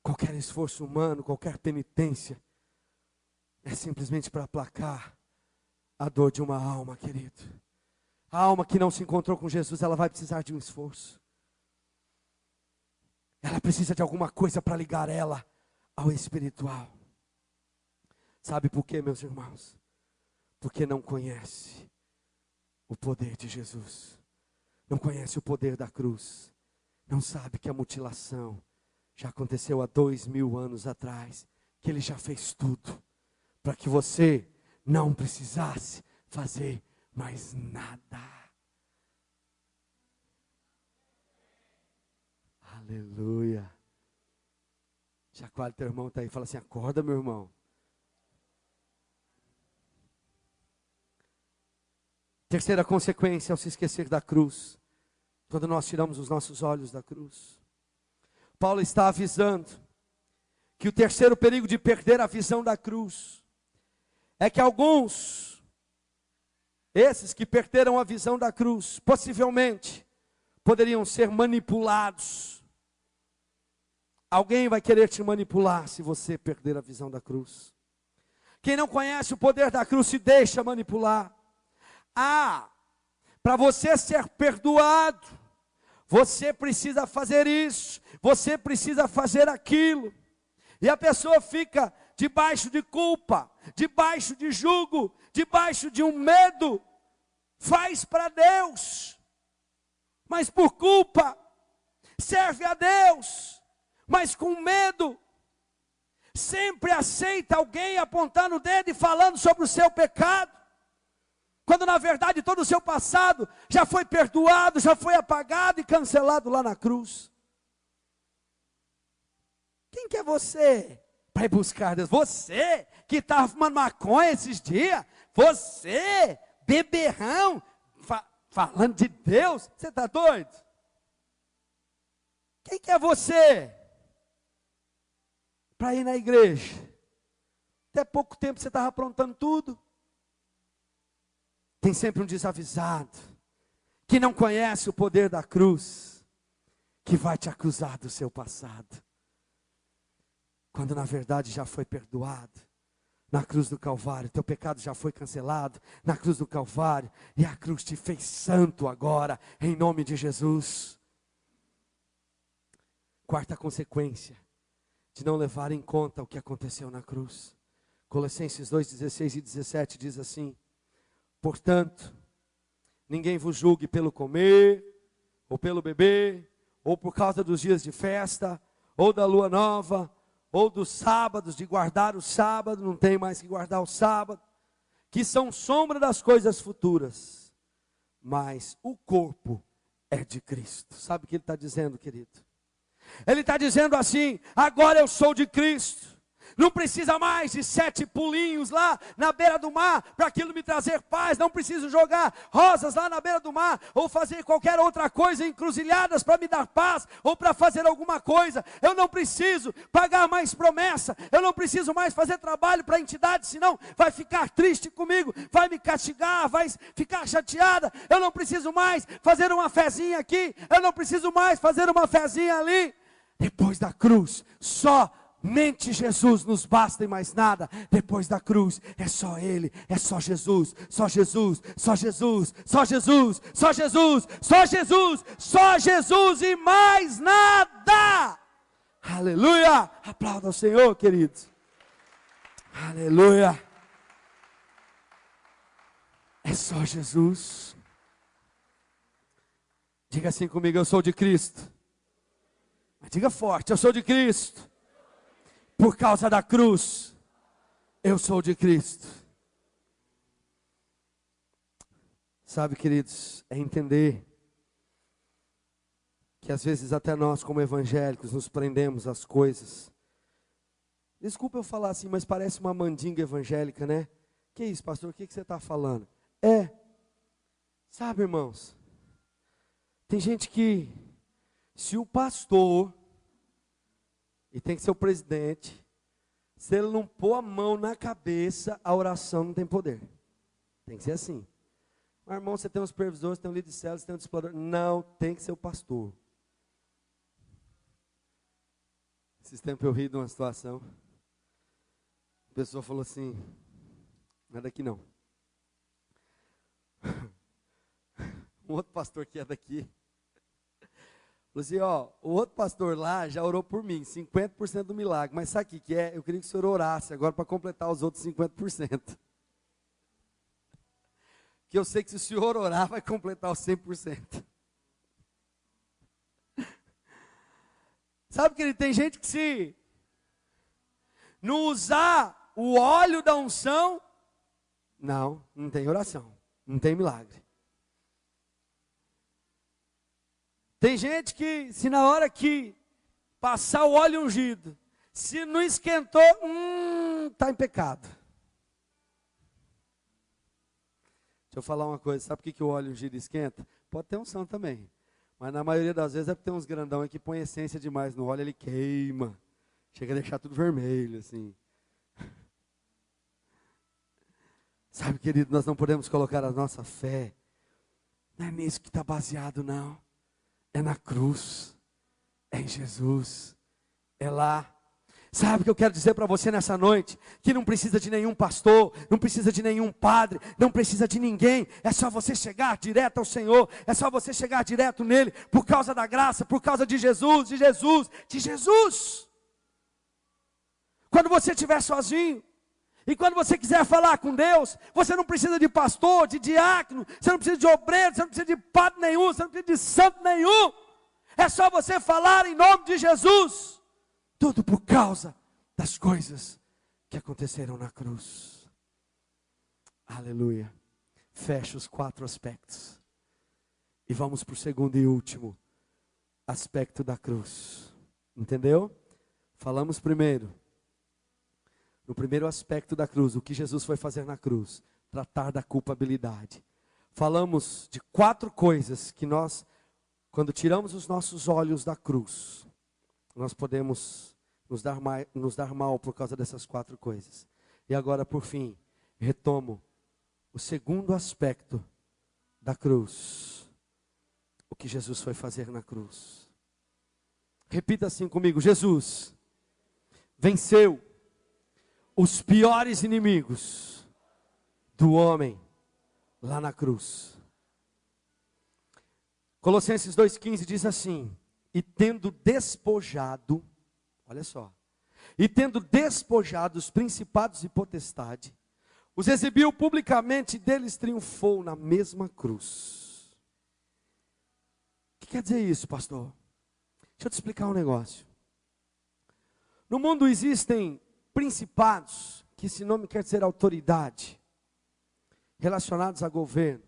Qualquer esforço humano, qualquer penitência, é simplesmente para aplacar a dor de uma alma, querido. A alma que não se encontrou com Jesus, ela vai precisar de um esforço. Ela precisa de alguma coisa para ligar ela ao espiritual. Sabe por quê, meus irmãos? Porque não conhece o poder de Jesus. Não conhece o poder da cruz. Não sabe que a mutilação já aconteceu há 2000 anos atrás. Que Ele já fez tudo para que você não precisasse fazer mais nada. Aleluia. Chacoalha teu irmão, está aí, fala assim: acorda, meu irmão. Terceira consequência ao se esquecer da cruz, quando nós tiramos os nossos olhos da cruz. Paulo está avisando que o terceiro perigo de perder a visão da cruz é que alguns, esses que perderam a visão da cruz, possivelmente poderiam ser manipulados. Alguém vai querer te manipular se você perder a visão da cruz. Quem não conhece o poder da cruz se deixa manipular. Para você ser perdoado, você precisa fazer isso, você precisa fazer aquilo. E a pessoa fica debaixo de culpa, debaixo de jugo, debaixo de um medo. Faz para Deus, mas por culpa. Serve a Deus, mas com medo. Sempre aceita alguém apontando o dedo e falando sobre o seu pecado, quando na verdade todo o seu passado já foi perdoado, já foi apagado e cancelado lá na cruz. Quem que é você para ir buscar Deus? Você que estava fumando maconha esses dias, você, beberrão, falando de Deus, você está doido? Quem que é você para ir na igreja? Até pouco tempo você estava aprontando tudo. Tem sempre um desavisado, que não conhece o poder da cruz, que vai te acusar do seu passado, quando na verdade já foi perdoado. Na cruz do Calvário, teu pecado já foi cancelado, na cruz do Calvário, e a cruz te fez santo agora, em nome de Jesus. Quarta consequência de não levar em conta o que aconteceu na cruz. Colossenses 2:16 e 17 diz assim: portanto, ninguém vos julgue pelo comer, ou pelo beber, ou por causa dos dias de festa, ou da lua nova, ou dos sábados, de guardar o sábado, não tem mais que guardar o sábado, que são sombra das coisas futuras, mas o corpo é de Cristo. Sabe o que ele está dizendo, querido? Ele está dizendo assim: agora eu sou de Cristo. Não precisa mais de 7 pulinhos lá na beira do mar para aquilo me trazer paz. Não preciso jogar rosas lá na beira do mar, ou fazer qualquer outra coisa, encruzilhadas para me dar paz, ou para fazer alguma coisa. Eu não preciso pagar mais promessa. Eu não preciso mais fazer trabalho para a entidade, senão vai ficar triste comigo, vai me castigar, vai ficar chateada. Eu não preciso mais fazer uma fezinha aqui, eu não preciso mais fazer uma fezinha ali. Depois da cruz, somente Jesus nos basta e mais nada. Depois da cruz, é só Ele, é só Jesus, só Jesus, só Jesus, só Jesus, só Jesus, só Jesus, só Jesus e mais nada. Aleluia! Aplauda ao Senhor, queridos. Aleluia! É só Jesus. Diga assim comigo: eu sou de Cristo. Diga forte: eu sou de Cristo. Por causa da cruz, eu sou de Cristo. Sabe, queridos, é entender que às vezes até nós como evangélicos nos prendemos às coisas. Desculpa eu falar assim, mas parece uma mandinga evangélica, né? Que isso, pastor? O que você está falando? Sabe, irmãos, tem gente que, se o pastor, e tem que ser o presidente, se ele não pôr a mão na cabeça, a oração não tem poder. Tem que ser assim. Mas, irmão, você tem um supervisor, você tem um líder de célula, você tem um discipulador. Não, tem que ser o pastor. Esses tempos eu ri de uma situação. A pessoa falou assim: não é daqui não. Um outro pastor que é daqui falou assim: o outro pastor lá já orou por mim, 50% do milagre. Mas sabe o que é? Eu queria que o senhor orasse agora para completar os outros 50%. Que eu sei que se o senhor orar, vai completar os 100%. Sabe, querido, tem gente que se não usar o óleo da unção, não tem oração, não tem milagre. Tem gente que, se na hora que passar o óleo ungido, se não esquentou, está em pecado. Deixa eu falar uma coisa, sabe por que o óleo ungido esquenta? Pode ter unção também, mas na maioria das vezes é porque tem uns grandão aí que põe essência demais no óleo, ele queima, chega a deixar tudo vermelho, assim. Sabe, querido, nós não podemos colocar a nossa fé, não é nisso que está baseado, não. É na cruz, é em Jesus, é lá. Sabe o que eu quero dizer para você nessa noite? Que não precisa de nenhum pastor, não precisa de nenhum padre, não precisa de ninguém. É só você chegar direto ao Senhor, é só você chegar direto nele, por causa da graça, por causa de Jesus, de Jesus, de Jesus. Quando você estiver sozinho, e quando você quiser falar com Deus, você não precisa de pastor, de diácono, você não precisa de obreiro, você não precisa de padre nenhum, você não precisa de santo nenhum. É só você falar em nome de Jesus. Tudo por causa das coisas que aconteceram na cruz. Aleluia. Fecha os 4 aspectos. E vamos para o segundo e último aspecto da cruz. Entendeu? Falamos primeiro. No primeiro aspecto da cruz, o que Jesus foi fazer na cruz? Tratar da culpabilidade. Falamos de 4 coisas que nós, quando tiramos os nossos olhos da cruz, nós podemos nos dar mal por causa dessas 4 coisas. E agora, por fim, retomo o segundo aspecto da cruz. O que Jesus foi fazer na cruz. Repita assim comigo: Jesus venceu os piores inimigos do homem lá na cruz. Colossenses 2,15 diz assim: e tendo despojado, olha só, e tendo despojado os principados e potestade, os exibiu publicamente e deles triunfou na mesma cruz. O que quer dizer isso, pastor? Deixa eu te explicar um negócio. No mundo existem principados, que esse nome quer dizer autoridade, relacionados a governo.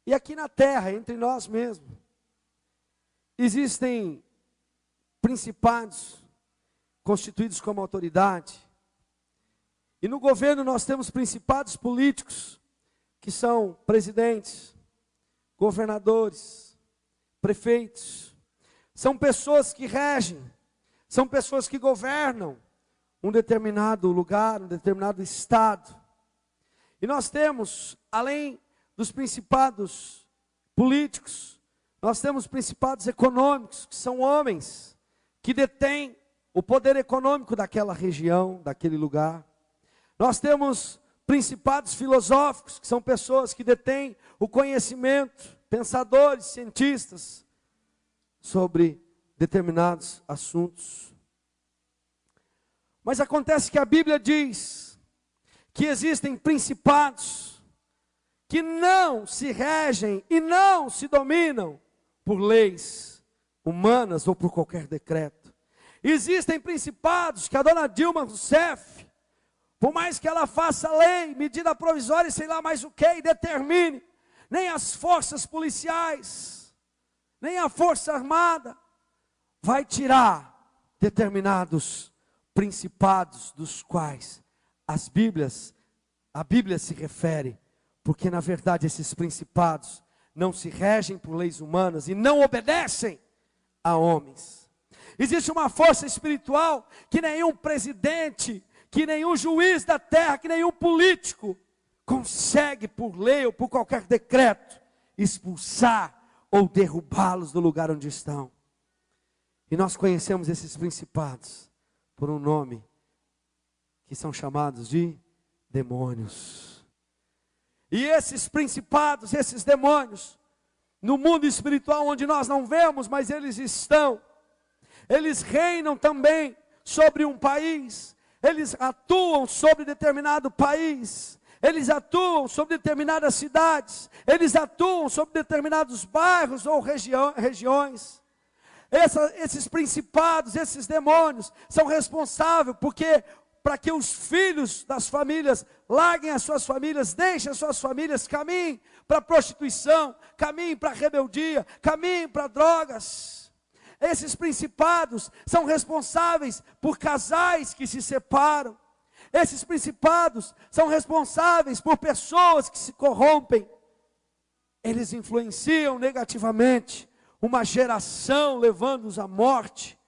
E aqui na terra, entre nós mesmos, existem principados constituídos como autoridade. E no governo nós temos principados políticos, que são presidentes, governadores, prefeitos. São pessoas que regem, são pessoas que governam um determinado lugar, um determinado estado. E nós temos, além dos principados políticos, nós temos principados econômicos, que são homens que detêm o poder econômico daquela região, daquele lugar. Nós temos principados filosóficos, que são pessoas que detêm o conhecimento, pensadores, cientistas, sobre determinados assuntos. Mas acontece que a Bíblia diz que existem principados que não se regem e não se dominam por leis humanas ou por qualquer decreto. Existem principados que a dona Dilma Rousseff, por mais que ela faça lei, medida provisória e sei lá mais o que, e determine, nem as forças policiais, nem a força armada, vai tirar determinados principados dos quais a Bíblia se refere, porque na verdade esses principados não se regem por leis humanas e não obedecem a homens. Existe uma força espiritual que nenhum presidente, que nenhum juiz da terra, que nenhum político consegue por lei ou por qualquer decreto expulsar ou derrubá-los do lugar onde estão. E nós conhecemos esses principados por um nome que são chamados de demônios. E esses principados, esses demônios, no mundo espiritual onde nós não vemos, mas eles estão, eles reinam também sobre um país, eles atuam sobre determinado país, eles atuam sobre determinadas cidades, eles atuam sobre determinados bairros ou regiões. Esses principados, esses demônios, são responsáveis para que os filhos das famílias larguem as suas famílias, deixem as suas famílias, caminhem para a prostituição, caminhem para a rebeldia, caminhem para drogas. Esses principados são responsáveis por casais que se separam. Esses principados são responsáveis por pessoas que se corrompem. Eles influenciam negativamente uma geração, levando-os à morte,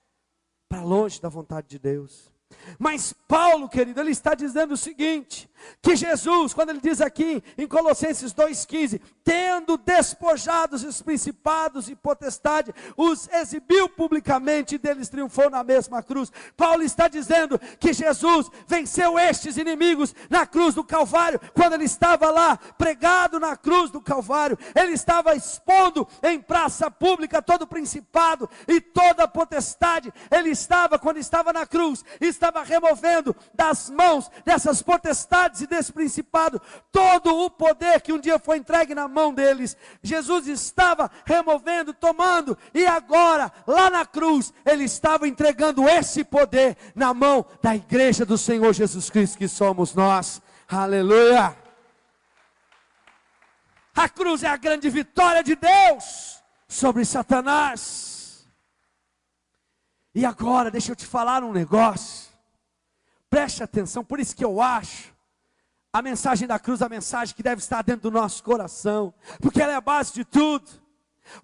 para longe da vontade de Deus. Mas Paulo, querido, ele está dizendo o seguinte, que Jesus, quando ele diz aqui em Colossenses 2,15, tendo despojado os principados e potestade, os exibiu publicamente e deles triunfou na mesma cruz. Paulo está dizendo que Jesus venceu estes inimigos na cruz do Calvário, quando ele estava lá, pregado na cruz do Calvário, ele estava expondo em praça pública todo o principado e toda a potestade. Ele estava, quando estava na cruz, estava removendo das mãos dessas potestades e desse principado todo o poder que um dia foi entregue na mão deles. Jesus estava removendo, tomando, e agora, lá na cruz, ele estava entregando esse poder na mão da igreja do Senhor Jesus Cristo, que somos nós. Aleluia! A cruz é a grande vitória de Deus sobre Satanás. E agora, deixa eu te falar um negócio. Preste atenção, por isso que eu acho a mensagem da cruz, a mensagem que deve estar dentro do nosso coração, porque ela é a base de tudo.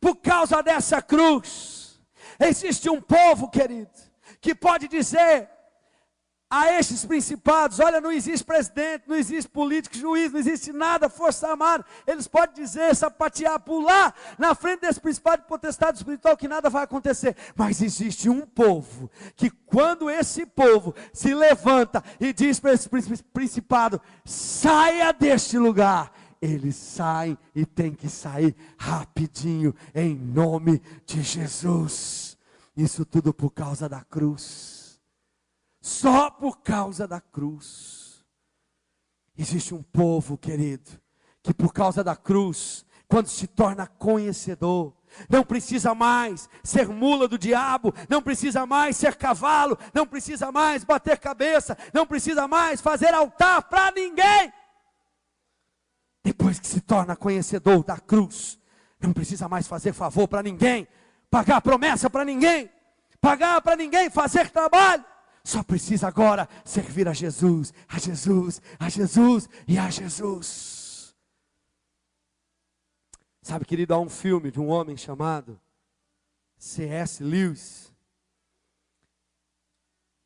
Por causa dessa cruz, existe um povo, querido, que pode dizer a estes principados: olha, não existe presidente, não existe político, juiz, não existe nada, força armada. Eles podem dizer, sapatear, pular na frente desse principado e potestade espiritual, que nada vai acontecer. Mas existe um povo, que quando esse povo se levanta e diz para esse principado: saia deste lugar, eles saem e tem que sair rapidinho, em nome de Jesus. Isso tudo por causa da cruz. Só por causa da cruz. Existe um povo, querido, que por causa da cruz, quando se torna conhecedor, não precisa mais ser mula do diabo, não precisa mais ser cavalo, não precisa mais bater cabeça, não precisa mais fazer altar para ninguém. Depois que se torna conhecedor da cruz, não precisa mais fazer favor para ninguém, pagar promessa para ninguém, pagar para ninguém, fazer trabalho. Só precisa agora servir a Jesus, a Jesus, a Jesus e a Jesus. Sabe, querido, há um filme de um homem chamado C.S. Lewis.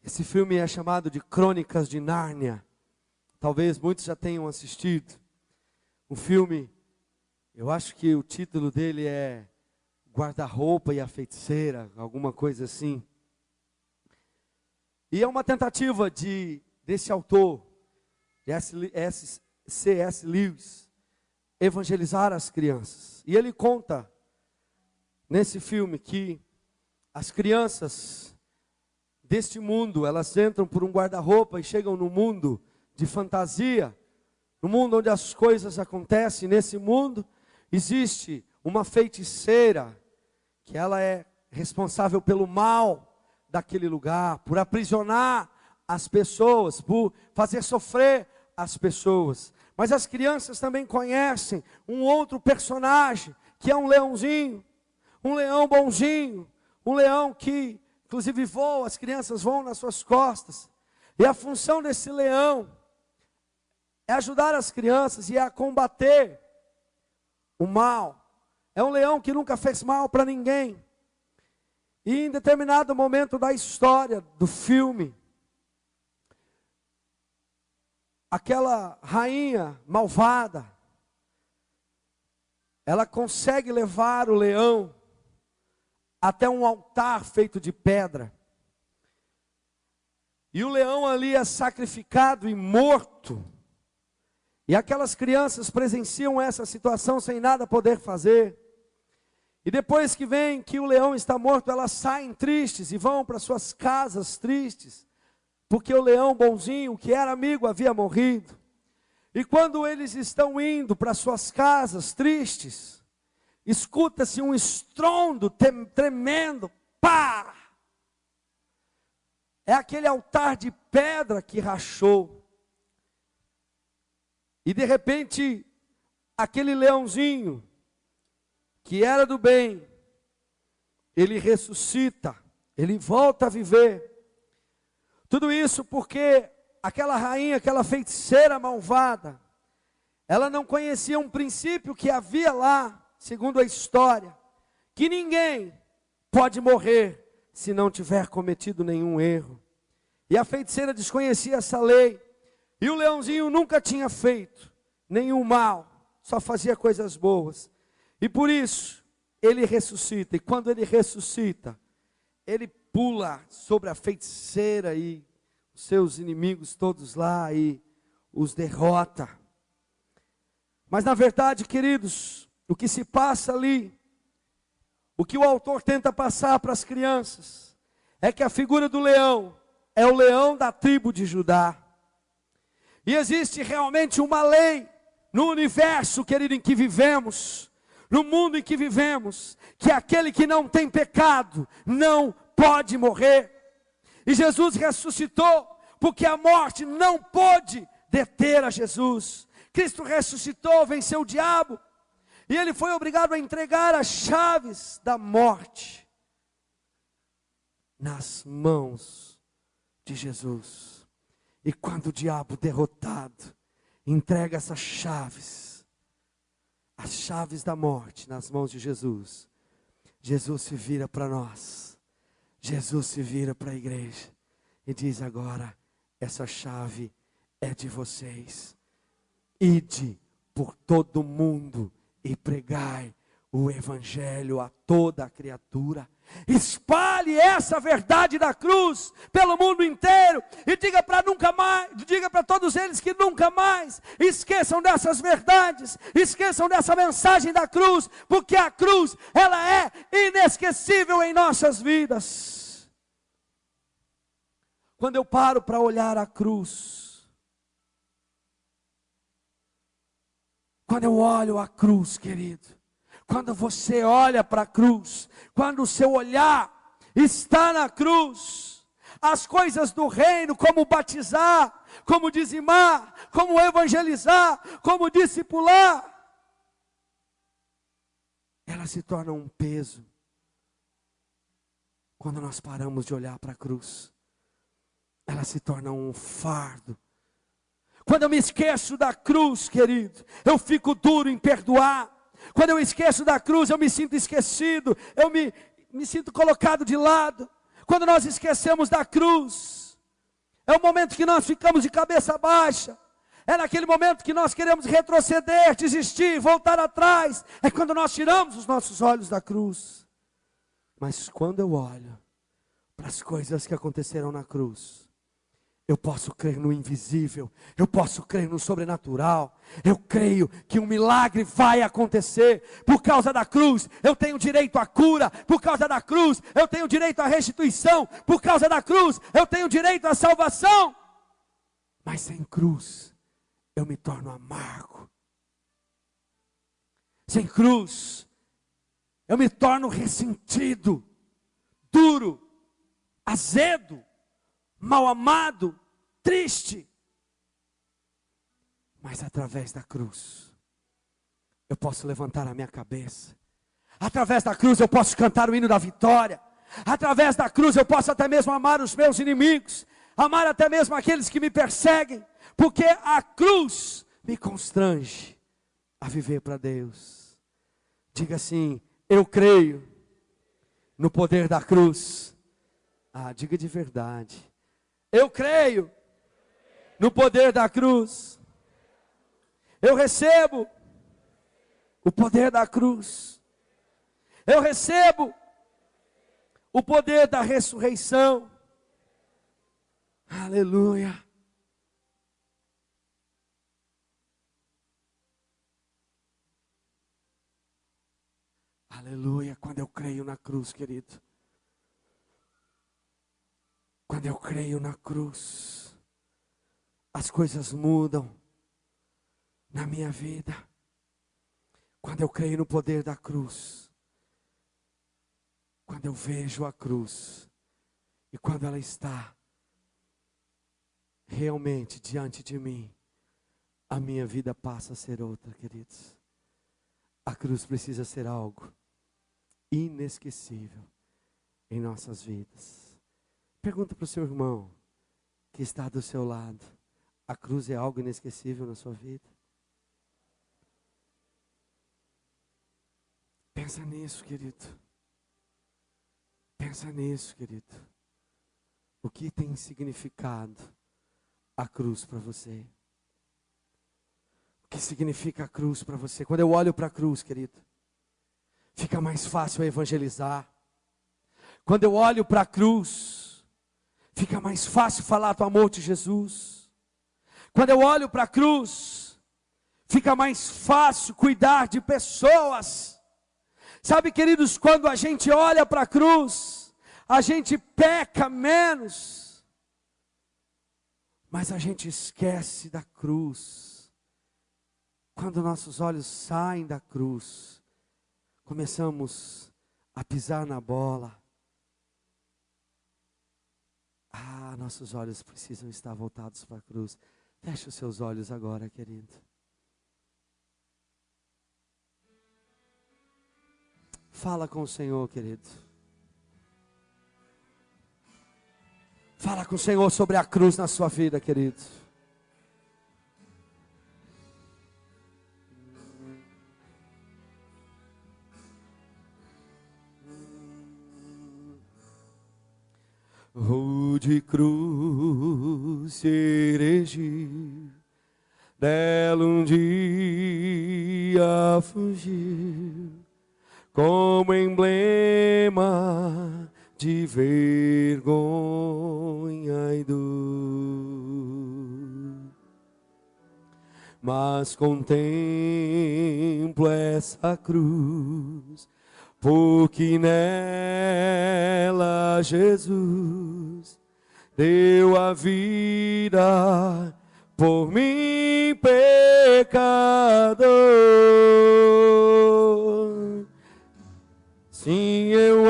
Esse filme é chamado de Crônicas de Nárnia. Talvez muitos já tenham assistido. O filme, eu acho que o título dele é Guarda-roupa e a Feiticeira, alguma coisa assim. E é uma tentativa desse autor, C.S. Lewis, evangelizar as crianças. E ele conta nesse filme que as crianças deste mundo, elas entram por um guarda-roupa e chegam no mundo de fantasia, no mundo onde as coisas acontecem. Nesse mundo existe uma feiticeira, que ela é responsável pelo mal daquele lugar, por aprisionar as pessoas, por fazer sofrer as pessoas. Mas as crianças também conhecem um outro personagem, que é um leãozinho, um leão bonzinho, um leão que inclusive voa, as crianças voam nas suas costas. E a função desse leão é ajudar as crianças e a combater o mal. É um leão que nunca fez mal para ninguém. E em determinado momento da história do filme, aquela rainha malvada, ela consegue levar o leão até um altar feito de pedra. E o leão ali é sacrificado e morto. E aquelas crianças presenciam essa situação sem nada poder fazer. E depois que vem que o leão está morto, elas saem tristes e vão para suas casas tristes, porque o leão bonzinho, que era amigo, havia morrido. E quando eles estão indo para suas casas tristes, escuta-se um estrondo tremendo, pá! É aquele altar de pedra que rachou. E de repente, aquele leãozinho, que era do bem, ele ressuscita, ele volta a viver. Tudo isso porque aquela rainha, aquela feiticeira malvada, ela não conhecia um princípio que havia lá, segundo a história, que ninguém pode morrer se não tiver cometido nenhum erro. E a feiticeira desconhecia essa lei, e o leãozinho nunca tinha feito nenhum mal, só fazia coisas boas. E por isso, ele ressuscita. E quando ele ressuscita, ele pula sobre a feiticeira e os seus inimigos todos lá e os derrota. Mas na verdade, queridos, o que se passa ali, o que o autor tenta passar para as crianças, é que a figura do leão é o leão da tribo de Judá. E existe realmente uma lei no universo, querido, em que vivemos, no mundo em que vivemos, que aquele que não tem pecado não pode morrer. E Jesus ressuscitou, porque a morte não pôde deter a Jesus. Cristo ressuscitou, venceu o diabo, e ele foi obrigado a entregar as chaves da morte nas mãos de Jesus. E quando o diabo derrotado entrega essas chaves, as chaves da morte nas mãos de Jesus, Jesus se vira para nós, Jesus se vira para a igreja e diz: agora essa chave é de vocês. Ide por todo o mundo e pregai o evangelho a toda a criatura. Espalhe essa verdade da cruz pelo mundo inteiro e diga para nunca mais, diga para todos eles que nunca mais esqueçam dessas verdades, esqueçam dessa mensagem da cruz, porque a cruz, ela é inesquecível em nossas vidas. Quando eu paro para olhar a cruz, quando eu olho a cruz, querido, quando você olha para a cruz, quando o seu olhar está na cruz, as coisas do reino, como batizar, como dizimar, como evangelizar, como discipular, elas se tornam um peso, quando nós paramos de olhar para a cruz. Elas se tornam um fardo. Quando eu me esqueço da cruz, querido, eu fico duro em perdoar. Quando eu esqueço da cruz, eu me sinto esquecido, eu me sinto colocado de lado. Quando nós esquecemos da cruz, é o momento que nós ficamos de cabeça baixa. É naquele momento que nós queremos retroceder, desistir, voltar atrás. É quando nós tiramos os nossos olhos da cruz. Mas quando eu olho para as coisas que aconteceram na cruz, eu posso crer no invisível, eu posso crer no sobrenatural, eu creio que um milagre vai acontecer. Por causa da cruz, eu tenho direito à cura. Por causa da cruz, eu tenho direito à restituição. Por causa da cruz, eu tenho direito à salvação. Mas sem cruz, eu me torno amargo. Sem cruz, eu me torno ressentido, duro, azedo, mal amado, triste. Mas através da cruz, eu posso levantar a minha cabeça. Através da cruz eu posso cantar o hino da vitória. Através da cruz eu posso até mesmo amar os meus inimigos, amar até mesmo aqueles que me perseguem, porque a cruz me constrange a viver para Deus. Diga assim: eu creio no poder da cruz. Diga de verdade. Eu creio no poder da cruz. Eu recebo o poder da cruz. Eu recebo o poder da ressurreição. Aleluia. Aleluia. Quando eu creio na cruz, querido. Quando eu creio na cruz, as coisas mudam na minha vida. Quando eu creio no poder da cruz, quando eu vejo a cruz, e quando ela está realmente diante de mim, a minha vida passa a ser outra, queridos. A cruz precisa ser algo inesquecível em nossas vidas. Pergunta para o seu irmão que está do seu lado: a cruz é algo inesquecível na sua vida? Pensa nisso, querido. Pensa nisso, querido. O que tem significado a cruz para você? O que significa a cruz para você? Quando eu olho para a cruz, querido, fica mais fácil evangelizar. Quando eu olho para a cruz, fica mais fácil falar do amor de Jesus. Quando eu olho para a cruz, fica mais fácil cuidar de pessoas. Sabe, queridos, quando a gente olha para a cruz, a gente peca menos. Mas a gente esquece da cruz. Quando nossos olhos saem da cruz, começamos a pisar na bola. Nossos olhos precisam estar voltados para a cruz. Feche os seus olhos agora, querido. Fala com o Senhor, querido. Fala com o Senhor sobre a cruz na sua vida, querido. De cruz se erigiu, dela um dia fugiu, como emblema de vergonha e dor. Mas contemplo essa cruz, porque nela Jesus deu a vida por mim, pecador. Sim, eu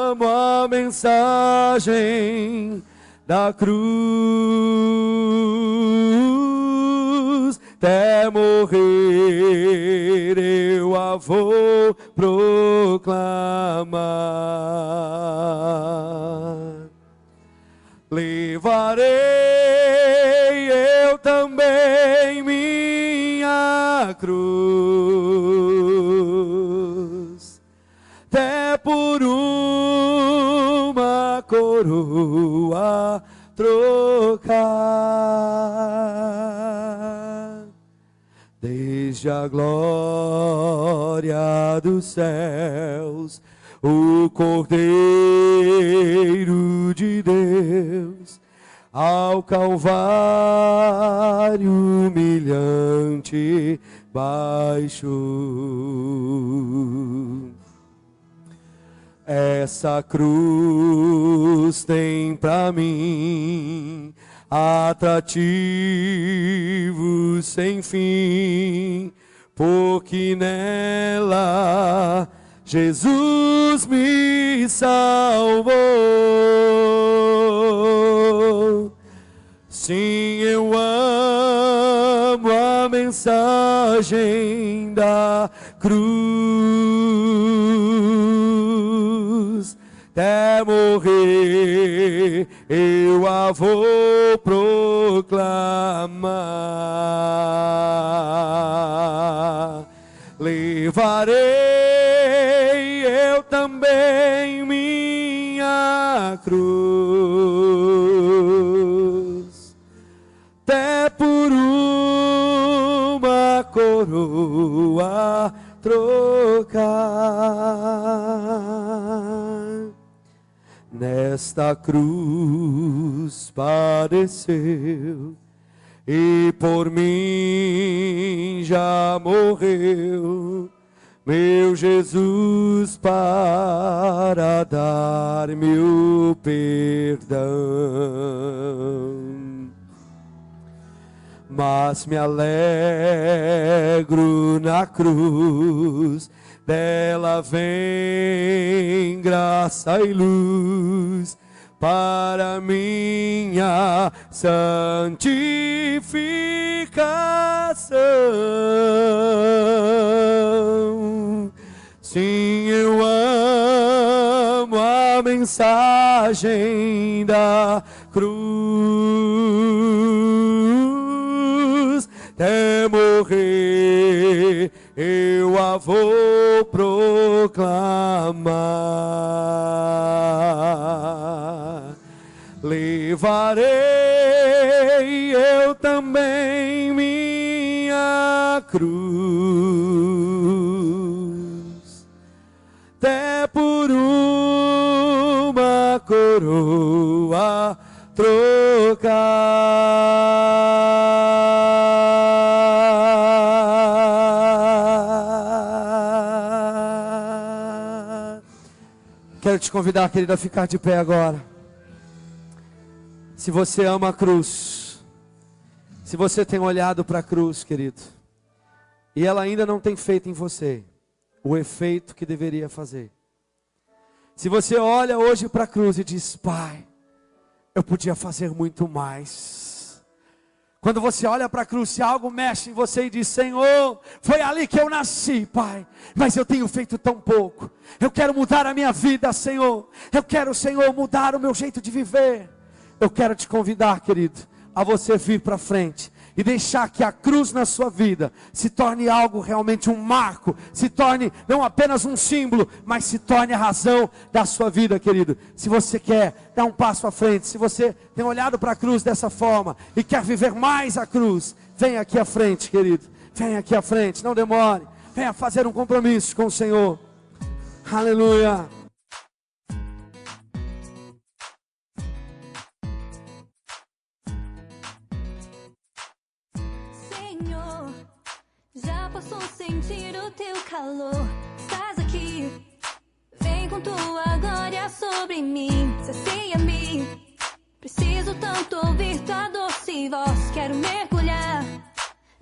amo a mensagem da cruz. Até morrer eu a vou proclamar. Levarei eu também minha cruz, até por uma coroa trocar. Desde a glória dos céus, o Cordeiro de Deus, ao Calvário humilhante baixou. Essa cruz tem pra mim atrativo sem fim, porque nela Jesus me salvou. Sim, eu amo a mensagem da cruz. Até morrer eu a vou proclamar. Levarei eu também minha cruz, até por uma coroa trocar. Nesta cruz padeceu e por mim já morreu meu Jesus para dar-me o perdão. Mas me alegro na cruz, dela vem graça e luz para minha santificação. Sim, eu amo a mensagem da cruz. Até morrer eu a vou proclamar. Levarei eu também minha cruz, até por uma coroa trocar. Quero te convidar, querida, a ficar de pé agora. Se você ama a cruz, se você tem olhado para a cruz, querido, e ela ainda não tem feito em você o efeito que deveria fazer. Se você olha hoje para a cruz e diz: Pai, eu podia fazer muito mais. Quando você olha para a cruz, se algo mexe em você e diz: Senhor, foi ali que eu nasci, Pai, mas eu tenho feito tão pouco. Eu quero mudar a minha vida, Senhor. Eu quero, Senhor, mudar o meu jeito de viver. Eu quero te convidar, querido, a você vir para frente e deixar que a cruz na sua vida se torne algo realmente um marco, se torne não apenas um símbolo, mas se torne a razão da sua vida, querido. Se você quer dar um passo à frente, se você tem olhado para a cruz dessa forma e quer viver mais a cruz, vem aqui à frente, querido, vem aqui à frente, não demore. Venha fazer um compromisso com o Senhor. Aleluia. Senhor, já posso sentir o teu calor. Estás aqui, vem com tua glória sobre mim. Sacia-me, preciso tanto ouvir tua doce voz. Quero mergulhar,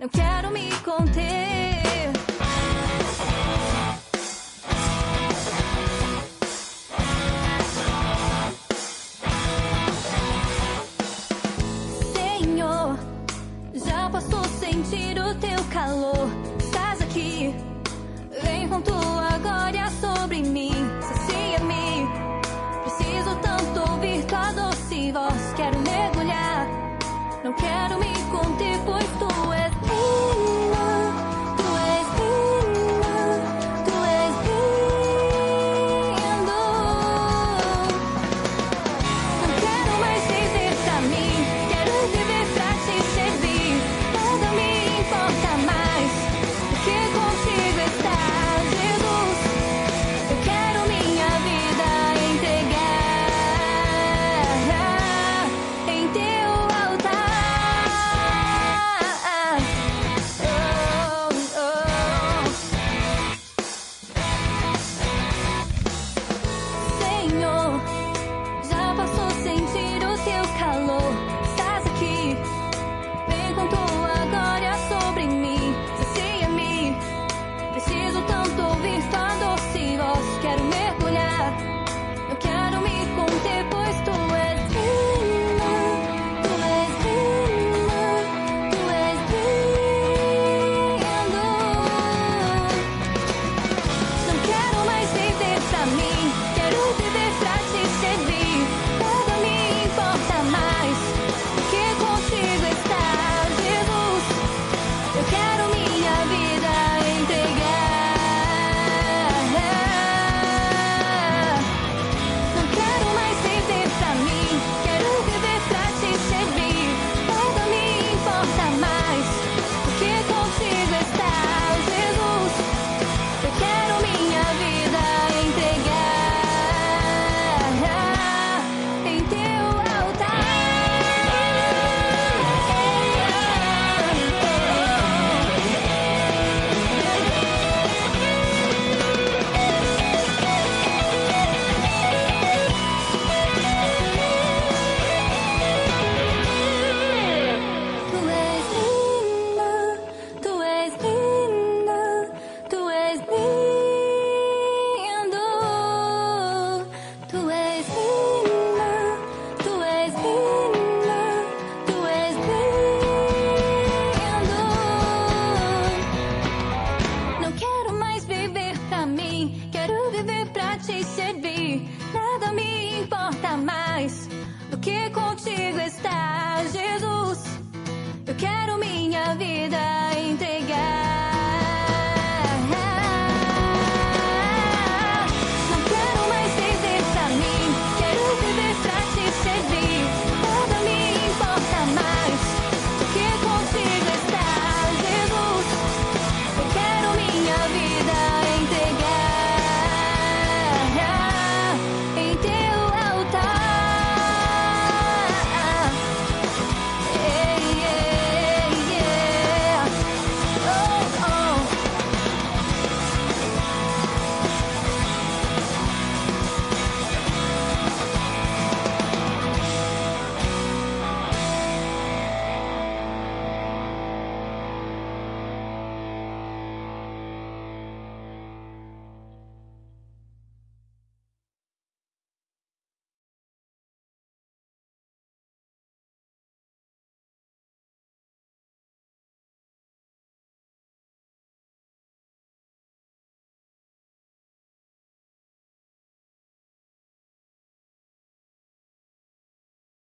não quero me conter. Senhor, já posso sentir o teu calor. Estás aqui, vem com tua glória sobre mim. Sacia-me, preciso tanto ouvir tua doce voz. Quero mergulhar, não quero me conter, pois tu és linda, tu és linda, tu és lindo. Não quero mais viver pra mim, quero viver pra te servir. Nada me importa mais do que contigo estar, Jesus. Eu quero minha vida entregar em teu altar. Oh, oh. Senhor, já posso sentir o teu calor. Estás aqui, vem com tua glória sobre mim. Sacia-me, preciso tanto ouvir tua doce voz. Quero mergulhar, eu quero me conter, pois tu és linda, tu és linda, tu és lindo. Não quero mais viver pra mim, quero viver pra te servir. Nada me importa mais do que contigo estar, Jesus. Eu quero minha vida entregar. Não quero mais viver pra mim, quero viver pra te servir. Nada me importa mais do que contigo estar, Jesus. Eu quero minha vida entregar em teu altar. Tu és linda, tu és linda, tu és lindo. Tu és linda, tu és linda, tu és lindo. Não quero mais viver pra mim, quero viver pra te servir. Nada me importa mais do que contigo estar, Jesus. Eu quero minha vida entregar.